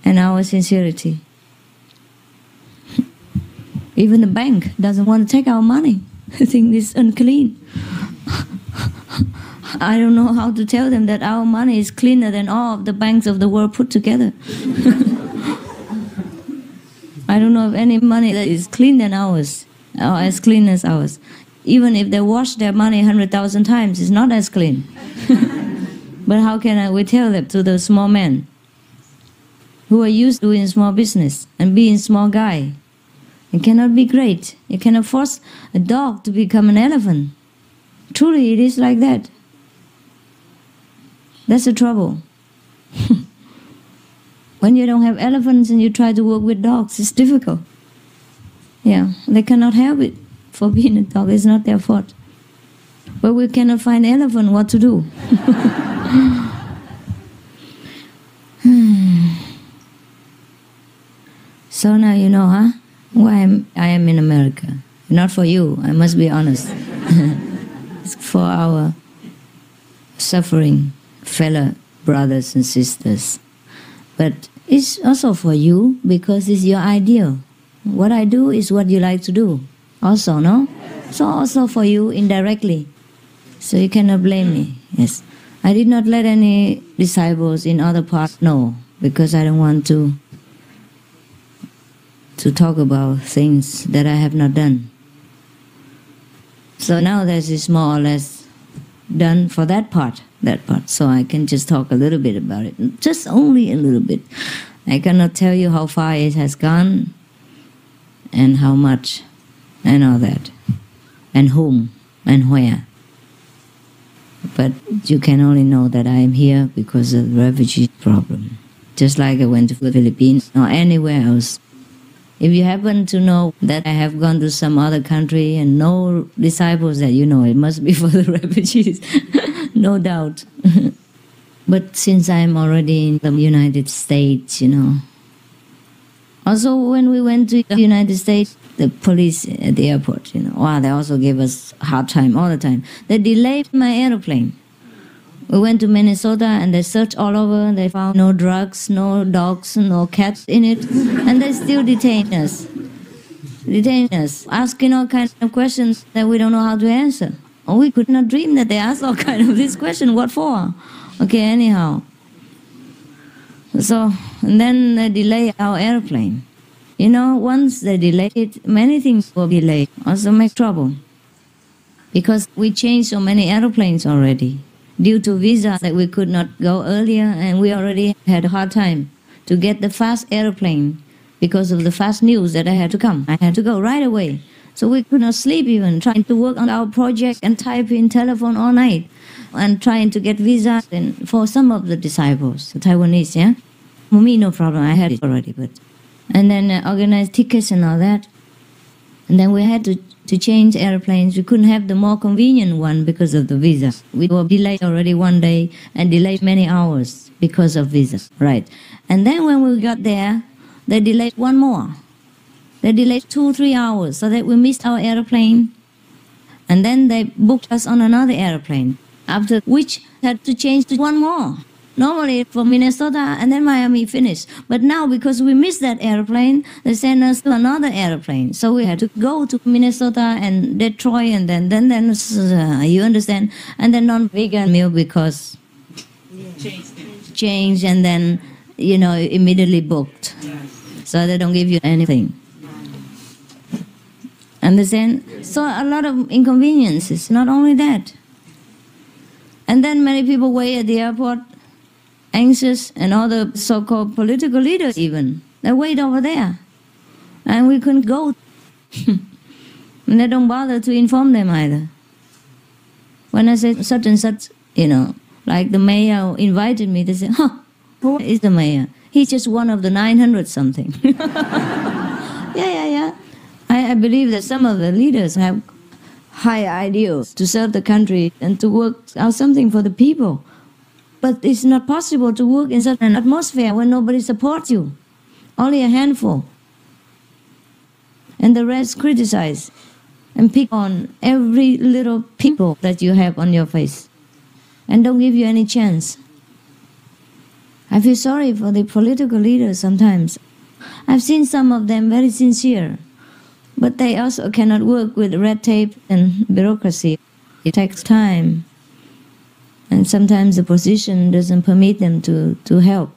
and our sincerity. Even the bank doesn't want to take our money. I think this is unclean. I don't know how to tell them that our money is cleaner than all of the banks of the world put together. I don't know of any money that is clean than ours, or as clean as ours. Even if they wash their money 100,000 times, it's not as clean. But how can we tell that to the small men who are used to doing small business and being small guy? It cannot be great. You cannot force a dog to become an elephant. Truly, it is like that. That's the trouble. When you don't have elephants and you try to work with dogs, it's difficult. Yeah, they cannot help it for being a dog. It's not their fault. But we cannot find elephant what to do. So now you know, huh? Why I am in America. Not for you, I must be honest. It's for our suffering fellow brothers and sisters. But it's also for you because it's your ideal. What I do is what you like to do. Also, no? So also for you indirectly. So you cannot blame me. Yes. I did not let any disciples in other parts know because I don't want to talk about things that I have not done. So now this is more or less done for that part. So I can just talk a little bit about it. Just only a little bit. I cannot tell you how far it has gone and how much and all that. And whom and where. But you can only know that I am here because of the refugee problem. Just like I went to the Philippines or anywhere else. If you happen to know that I have gone to some other country and no disciples that you know, it must be for the refugees. No doubt. But since I'm already in the United States, you know. Also, when we went to the United States, the police at the airport, you know, wow, they also gave us a hard time all the time. They delayed my airplane. We went to Minnesota and they searched all over. They found no drugs, no dogs, no cats in it. And they still detained us. Asking all kinds of questions that we don't know how to answer. Or we could not dream that they asked all kinds of this question. What for? Okay, anyhow. So, and then they delay our airplane. You know, once they delay it, many things will be delayed. Also make trouble. Because we changed so many airplanes already. Due to visa that we could not go earlier, and we already had a hard time to get the fast airplane because of the fast news that I had to come. I had to go right away. So we could not sleep even, trying to work on our project and type in telephone all night and trying to get visa and for some of the disciples, the Taiwanese, yeah? For me, no problem. I had it already, but... And then organize tickets and all that. And then we had to change airplanes. We couldn't have the more convenient one because of the visa. We were delayed already one day and delayed many hours because of visa, right? And then when we got there, they delayed one more. They delayed 2-3 hours so that we missed our airplane. And then they booked us on another airplane, after which had to change to one more. Normally from Minnesota and then Miami finished. But now because we missed that airplane, they sent us to another airplane. So we had to go to Minnesota and Detroit and then you understand? And then non-vegan meal because changed and then, you know, immediately booked. So they don't give you anything. Understand? So a lot of inconveniences, not only that. And then many people wait at the airport, anxious, and all the so-called political leaders even. They wait over there. And we couldn't go. And they don't bother to inform them either. When I say such and such, you know, like the mayor invited me, they say, who is the mayor? He's just one of the 900 something. Yeah. I believe that some of the leaders have high ideals to serve the country and to work out something for the people. But it's not possible to work in such an atmosphere when nobody supports you. Only a handful. And the rest criticize and pick on every little pimple that you have on your face. And don't give you any chance. I feel sorry for the political leaders sometimes. I've seen some of them very sincere. But they also cannot work with red tape and bureaucracy. It takes time. And sometimes the position doesn't permit them to help.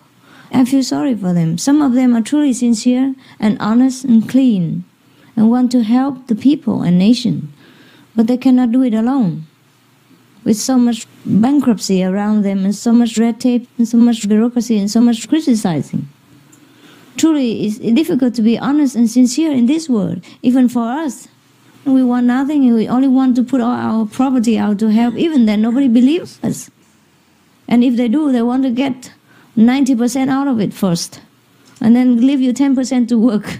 I feel sorry for them. Some of them are truly sincere and honest and clean and want to help the people and nation. But they cannot do it alone. With so much bankruptcy around them and so much red tape and so much bureaucracy and so much criticizing. Truly, it's difficult to be honest and sincere in this world, even for us. We want nothing, and we only want to put all our property out to help. Even then, nobody believes us. And if they do, they want to get 90% out of it first, and then leave you 10% to work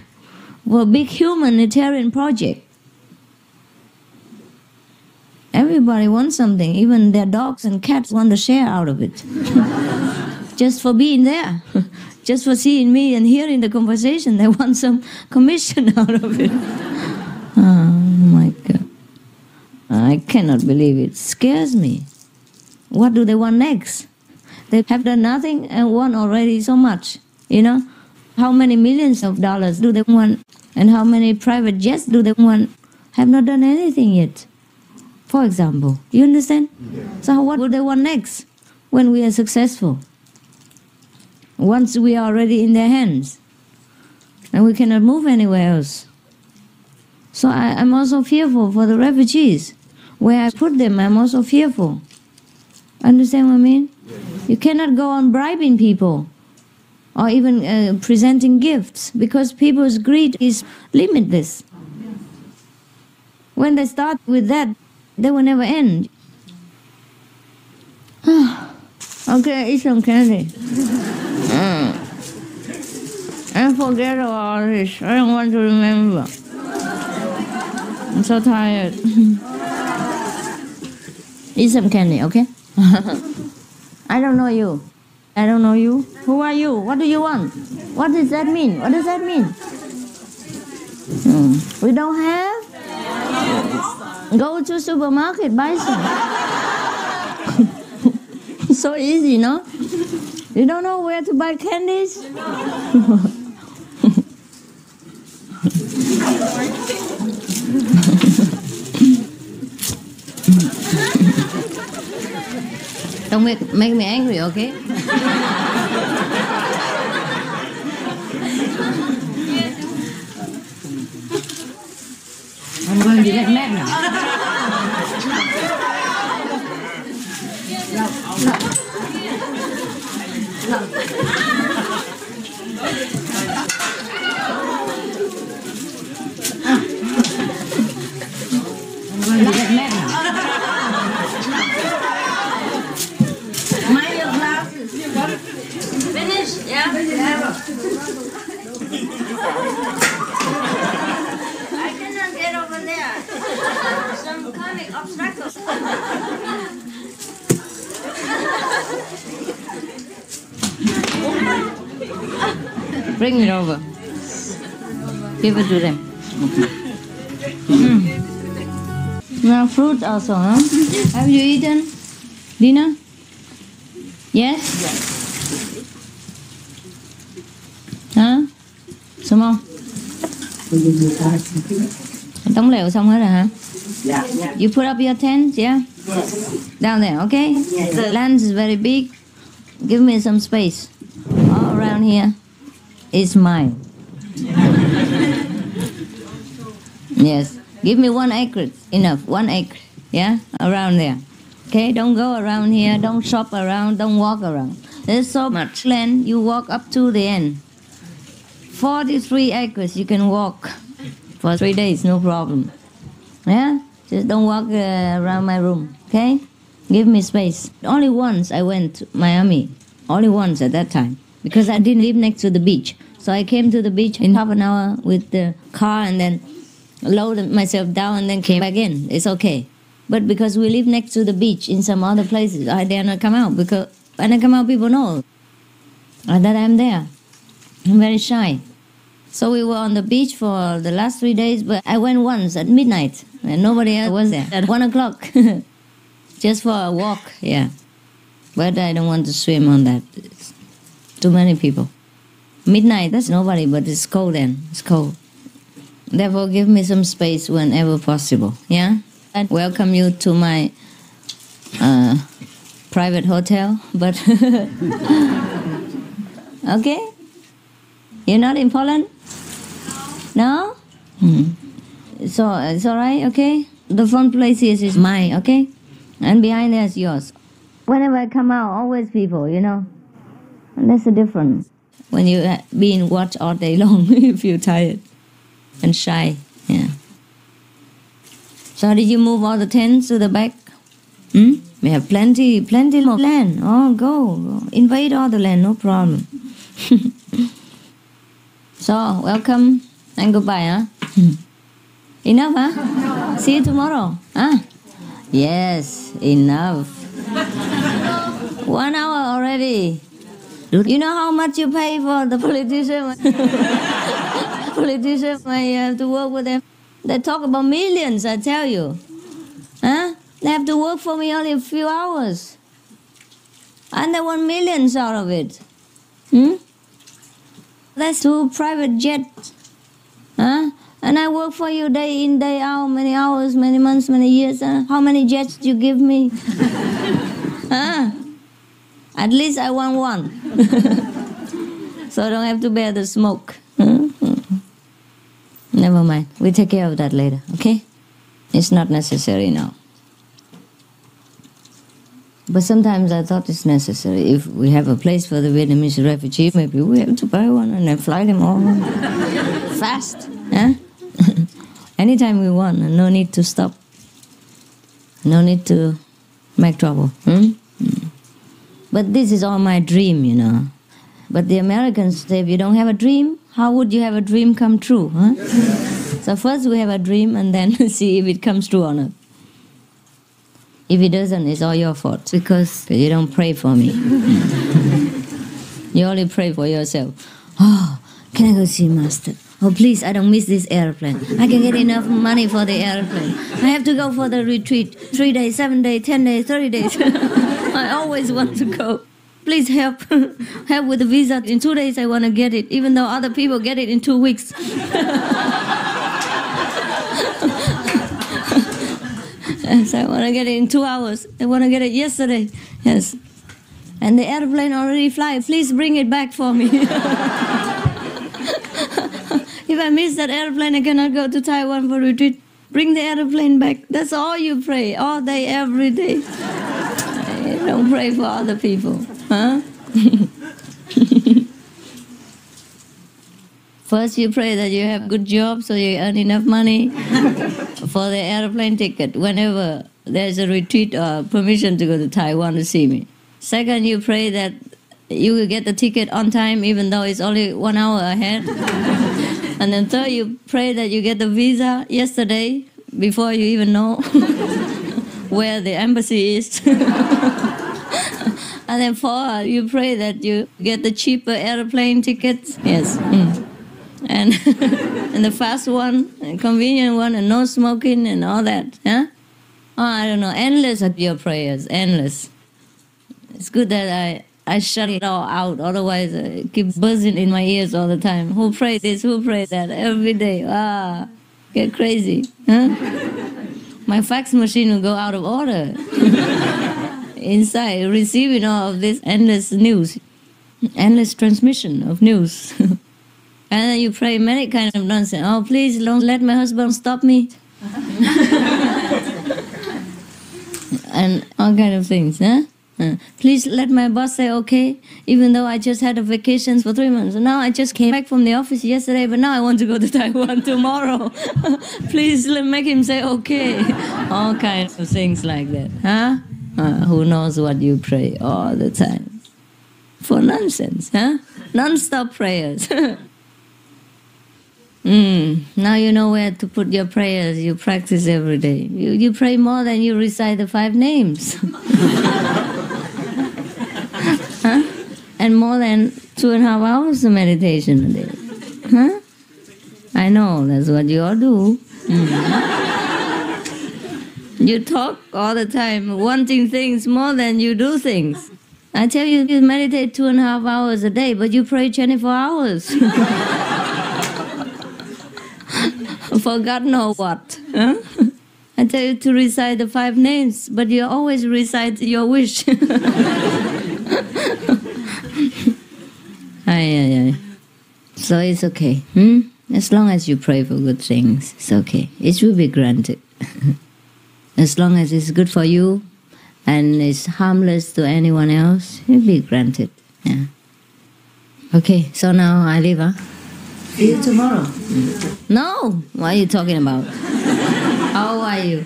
for a big humanitarian project. Everybody wants something, even their dogs and cats want to share out of it. Just for being there. Just for seeing me and hearing the conversation, they want some commission out of it. Oh my God. I cannot believe it. It scares me. What do they want next? They have done nothing and want already so much. You know? How many millions of dollars do they want? And how many private jets do they want? Have not done anything yet. For example. You understand? Yeah. So what would they want next when we are successful? Once we are already in their hands, and we cannot move anywhere else. So I'm also fearful for the refugees. Where I put them, I'm also fearful. Understand what I mean? You cannot go on bribing people, or even presenting gifts, because people's greed is limitless. When they start with that, they will never end. Okay, eat some candy. I forget about this. I don't want to remember. I'm so tired. Eat some candy, okay? I don't know you. I don't know you. Who are you? What do you want? What does that mean? What does that mean? We don't have? Go to supermarket, buy some. So easy, no? You don't know where to buy candies? Don't make me angry, okay? going to get mad now. I'm going to get mad now. Mind your glasses. Finish? Yeah? I cannot get over there. Some comic obstacles. Bring it over. Give it to them. Now fruit also, huh? Have you eaten dinner? Yes? Hả? Xong không? Đóng lều xong hết rồi hả? You put up your tent, yeah? Down there, okay? The land is very big. Give me some space. All around here is mine. Yes. Give me 1 acre. Enough. 1 acre. Yeah? Around there. Okay? Don't go around here. Don't shop around. Don't walk around. There's so much land. You walk up to the end. 43 acres. You can walk for 3 days. No problem. Yeah? Just don't walk around my room. Okay? Give me space. Only once I went to Miami. Only once at that time. Because I didn't live next to the beach. So I came to the beach in half an hour with the car and then loaded myself down and then came back in. It's okay. But because we live next to the beach in some other places, I dare not come out. Because when I come out, people know that I'm there. I'm very shy. So we were on the beach for the last 3 days, but I went once at midnight and nobody else was there. At 1 o'clock. Just for a walk, yeah. But I don't want to swim on that. It's too many people. Midnight, that's nobody, but it's cold then. It's cold. Therefore, give me some space whenever possible, yeah? I welcome you to my private hotel, but... Okay? You're not in Poland? No? So, it's all right, okay? The front place is mine, okay? And behind there is yours. Whenever I come out, always people, you know? And that's the difference. When you being watched all day long, you feel tired and shy, yeah. So did you move all the tents to the back? We have plenty more land. Oh, go. Invade all the land, no problem. So, welcome and goodbye, huh? Enough, huh? See you tomorrow, huh? Yes, enough. 1 hour already. You know how much you pay for the politician? Politicians, when you have to work with them, they talk about millions, I tell you. Huh? They have to work for me only a few hours. And they want millions out of it. That's 2 private jets. Huh? And I work for you day in, day out, many hours, many months, many years. How many jets do you give me? Huh? At least I want 1. So I don't have to bear the smoke. Never mind. We take care of that later, okay? It's not necessary now. But sometimes I thought it's necessary. If we have a place for the Vietnamese refugees, maybe we have to buy one and then fly them all fast. Huh? Anytime we want, and no need to stop. No need to make trouble. But this is all my dream, you know. But the Americans say, if you don't have a dream, how would you have a dream come true? Huh? So first we have a dream and then see if it comes true or not. If it doesn't, it's all your fault because you don't pray for me. You only pray for yourself. Oh, can I go see Master? Oh, please, I don't miss this airplane. I can get enough money for the airplane. I have to go for the retreat. 3 days, 7 days, 10 days, 30 days. I always want to go. Please help. Help with the visa. In 2 days I want to get it, even though other people get it in 2 weeks. Yes, I want to get it in 2 hours. I want to get it yesterday. Yes. And the airplane already flies. Please bring it back for me. If I miss that airplane, I cannot go to Taiwan for retreat. Bring the airplane back. That's all you pray, all day, every day. You don't pray for other people. Huh? First you pray that you have good job so you earn enough money for the airplane ticket whenever there's a retreat or permission to go to Taiwan to see me. Second, you pray that you will get the ticket on time even though it's only 1 hour ahead. And then third, you pray that you get the visa yesterday before you even know where the embassy is. And then fourth, you pray that you get the cheaper airplane tickets. Yes. And and the fast one, and convenient one, and no smoking and all that. Huh? Oh, I don't know. Endless are your prayers. Endless. It's good that I shut it all out. Otherwise, it keeps buzzing in my ears all the time. Who prays this? Who prays that? Every day. Get crazy. Huh? My fax machine will go out of order. Inside, receiving all of this endless news. Endless transmission of news. And then you pray many kinds of nonsense. Oh, please don't let my husband stop me. And all kinds of things, huh? Please let my boss say okay, even though I just had a vacation for 3 months. Now I just came back from the office yesterday, but now I want to go to Taiwan tomorrow. Please make him say okay. All kinds of things like that, huh? Who knows what you pray all the time? For nonsense, huh? Non-stop prayers. Now you know where to put your prayers. You practice every day. You pray more than you recite the 5 names. Huh? And more than 2.5 hours of meditation a day. Huh? I know, that's what you all do. You talk all the time, wanting things more than you do things. I tell you, you meditate 2.5 hours a day, but you pray 24 hours. For God knows what. Huh? I tell you to recite the 5 names, but you always recite your wish. So it's okay. As long as you pray for good things, it's okay. It will be granted. As long as it's good for you and it's harmless to anyone else, it will be granted. Yeah. Okay, so now I leave, huh? See you tomorrow. No! What are you talking about? How old are you?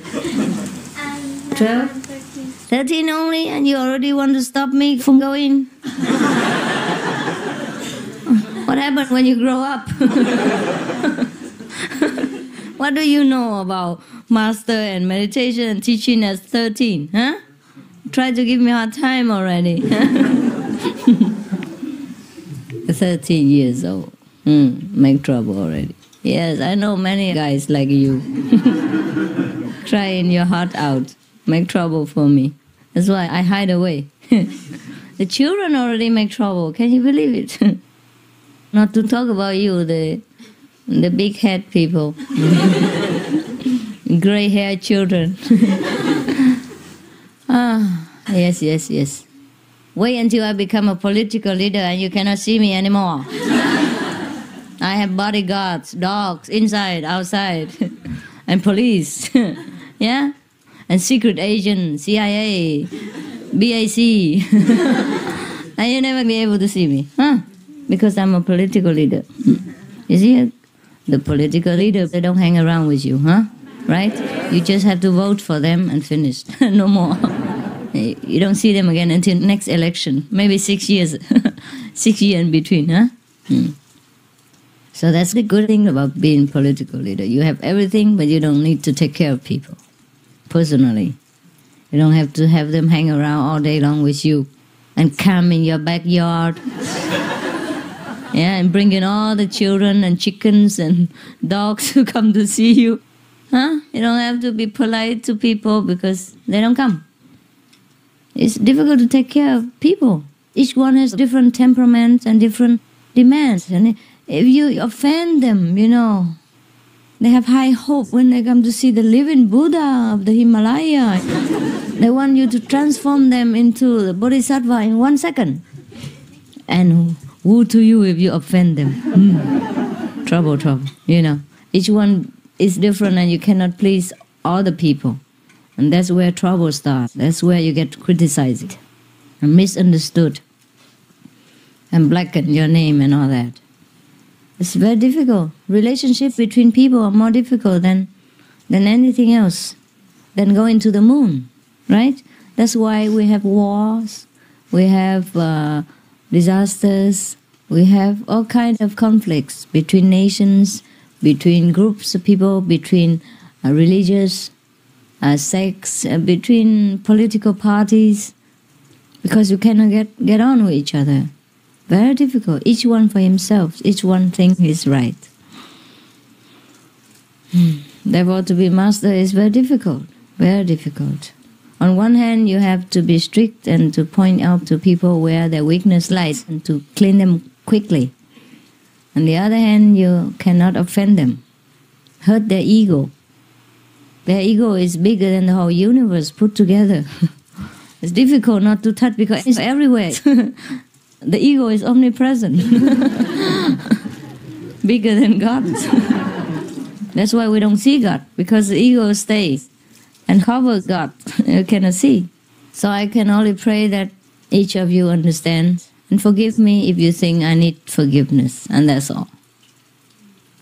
12? 13 only, and you already want to stop me from going? What happens when you grow up? What do you know about master and meditation and teaching at 13? Huh? Try to give me a hard time already. 13 years old. Make trouble already. Yes, I know many guys like you. Crying your heart out. Make trouble for me. That's why I hide away. The children already make trouble. Can you believe it? Not to talk about you, the big head people. Gray-haired children. Yes. Wait until I become a political leader and you cannot see me anymore. I have bodyguards, dogs, inside, outside, and police. Yeah? And secret agent, CIA, BAC. And you'll never be able to see me. Huh? Because I'm a political leader. You see, the political leader, they don't hang around with you, huh? Right? You just have to vote for them and finish. No more. You don't see them again until next election. Maybe 6 years. 6 years in between, huh? So that's the good thing about being political leader. You have everything, but you don't need to take care of people. Personally. You don't have to have them hang around all day long with you and come in your backyard. Yeah, and bring in all the children and chickens and dogs who come to see you. Huh? You don't have to be polite to people because they don't come. It's difficult to take care of people. Each one has different temperaments and different demands. And if you offend them, they have high hope when they come to see the living Buddha of the Himalaya. They want you to transform them into the Bodhisattva in 1 second. And woe to you if you offend them. Trouble. Each one is different and you cannot please all the people. And that's where trouble starts. That's where you get criticized and misunderstood and blacken your name and all that. It's very difficult. Relationships between people are more difficult than anything else, than going to the moon, right? That's why we have wars, we have disasters, we have all kinds of conflicts between nations, between groups of people, between religious sects, between political parties, because you cannot get on with each other. Very difficult. Each one for himself. Each one thinks he's right. Therefore, to be master is very difficult. Very difficult. On one hand, you have to be strict and to point out to people where their weakness lies and to clean them quickly. On the other hand, you cannot offend them, hurt their ego. Their ego is bigger than the whole universe put together. It's difficult not to touch because it's everywhere. The ego is omnipresent. Bigger than God. That's why we don't see God, because the ego stays and covers God. You cannot see. So I can only pray that each of you understands and forgive me if you think I need forgiveness, and that's all.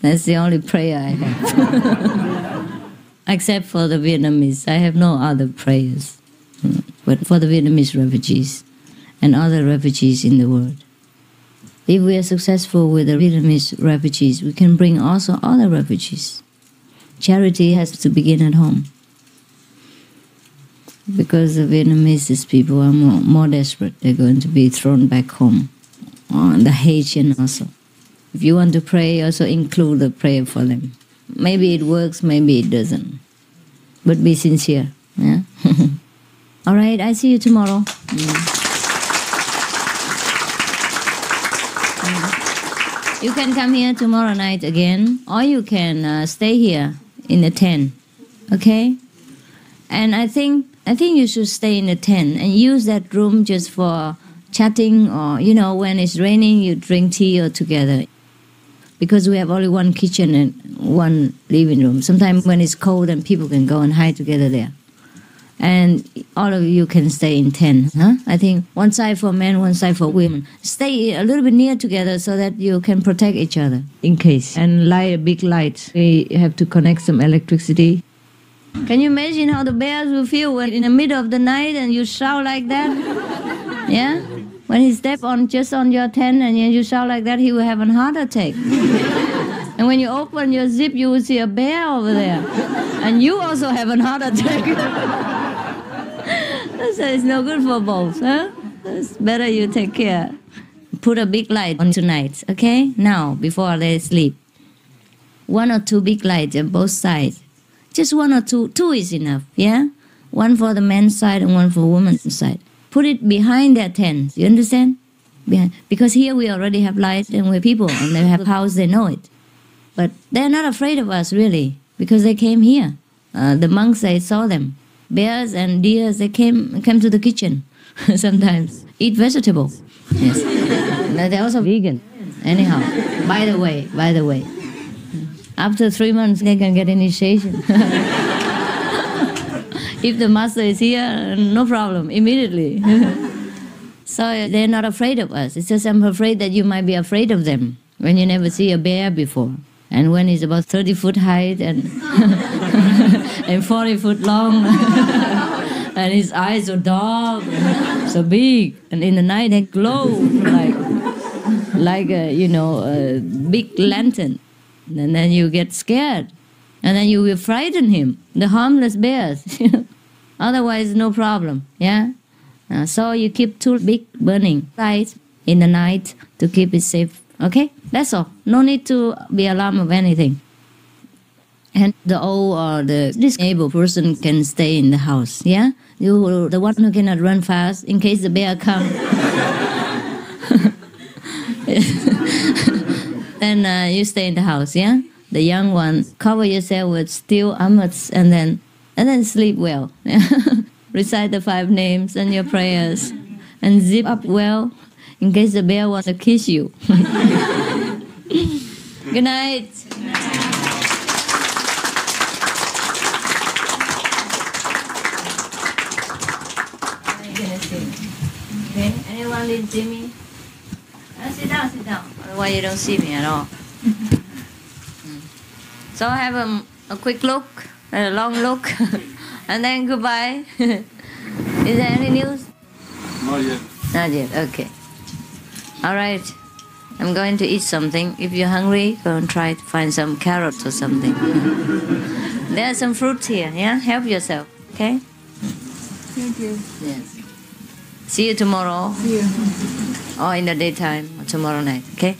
That's the only prayer I have. Except for the Vietnamese. I have no other prayers. But for the Vietnamese refugees and other refugees in the world. If we are successful with the Vietnamese refugees, we can bring also other refugees. Charity has to begin at home. Because the Vietnamese people are more desperate, they're going to be thrown back home. And the Haitian also. If you want to pray, also include the prayer for them. Maybe it works, maybe it doesn't. But be sincere. Yeah? All right, I see you tomorrow. You can come here tomorrow night again, or you can stay here in the tent, okay? And I think you should stay in the tent and use that room just for chatting, or when it's raining, you drink tea or together. Because we have only one kitchen and one living room. Sometimes when it's cold, and people can go and hide together there. And all of you can stay in tent, huh? I think one side for men, one side for women. Stay a little bit near together so that you can protect each other in case. And light a big light. We have to connect some electricity. Can you imagine how the bears will feel when in the middle of the night and you shout like that? Yeah? When he steps just on your tent and you shout like that, he will have a heart attack. And when you open your zip, you will see a bear over there. And you also have a heart attack. So it's no good for both, huh? It's better you take care. Put a big light on tonight, okay? Now, before they sleep. 1 or 2 big lights on both sides. Just 1 or 2. 2 is enough, yeah? 1 for the men's side and 1 for the women's side. Put it behind their tents, you understand? Behind. Because here we already have lights and we're people and they have a house, they know it. But they're not afraid of us, really, because they came here. The monks, they saw them. Bears and deers, they came to the kitchen sometimes. Eat vegetables. Yes. They're also vegan. Anyhow, by the way, after 3 months, they can get initiation. If the master is here, no problem, immediately. So they're not afraid of us. It's just I'm afraid that you might be afraid of them when you never see a bear before. And when he's about 30 foot height and and 40 foot long, and his eyes are dark, so big, and in the night they glow like a big lantern, and then you get scared, and then you will frighten him, the harmless bears. Otherwise, no problem. Yeah. So you keep 2 big burning lights in the night to keep it safe. Okay, that's all. No need to be alarmed of anything. And the old or the disabled person can stay in the house, yeah? You, the one who cannot run fast, in case the bear comes. Then you stay in the house, yeah? The young one, cover yourself with steel amulets and then sleep well. Recite the 5 names and your prayers. And zip up well, in case the bear wants to kiss you. Good night. didn't see me. Sit down, sit down. Otherwise you don't see me at all. So have a quick look, a long look, and then goodbye. Is there any news? Not yet. Not yet, okay. All right. I'm going to eat something. If you're hungry, go and try to find some carrots or something. There are some fruits here, yeah? Help yourself, okay? Thank you. Yes. See you tomorrow. See you. Or in the daytime or tomorrow night, okay?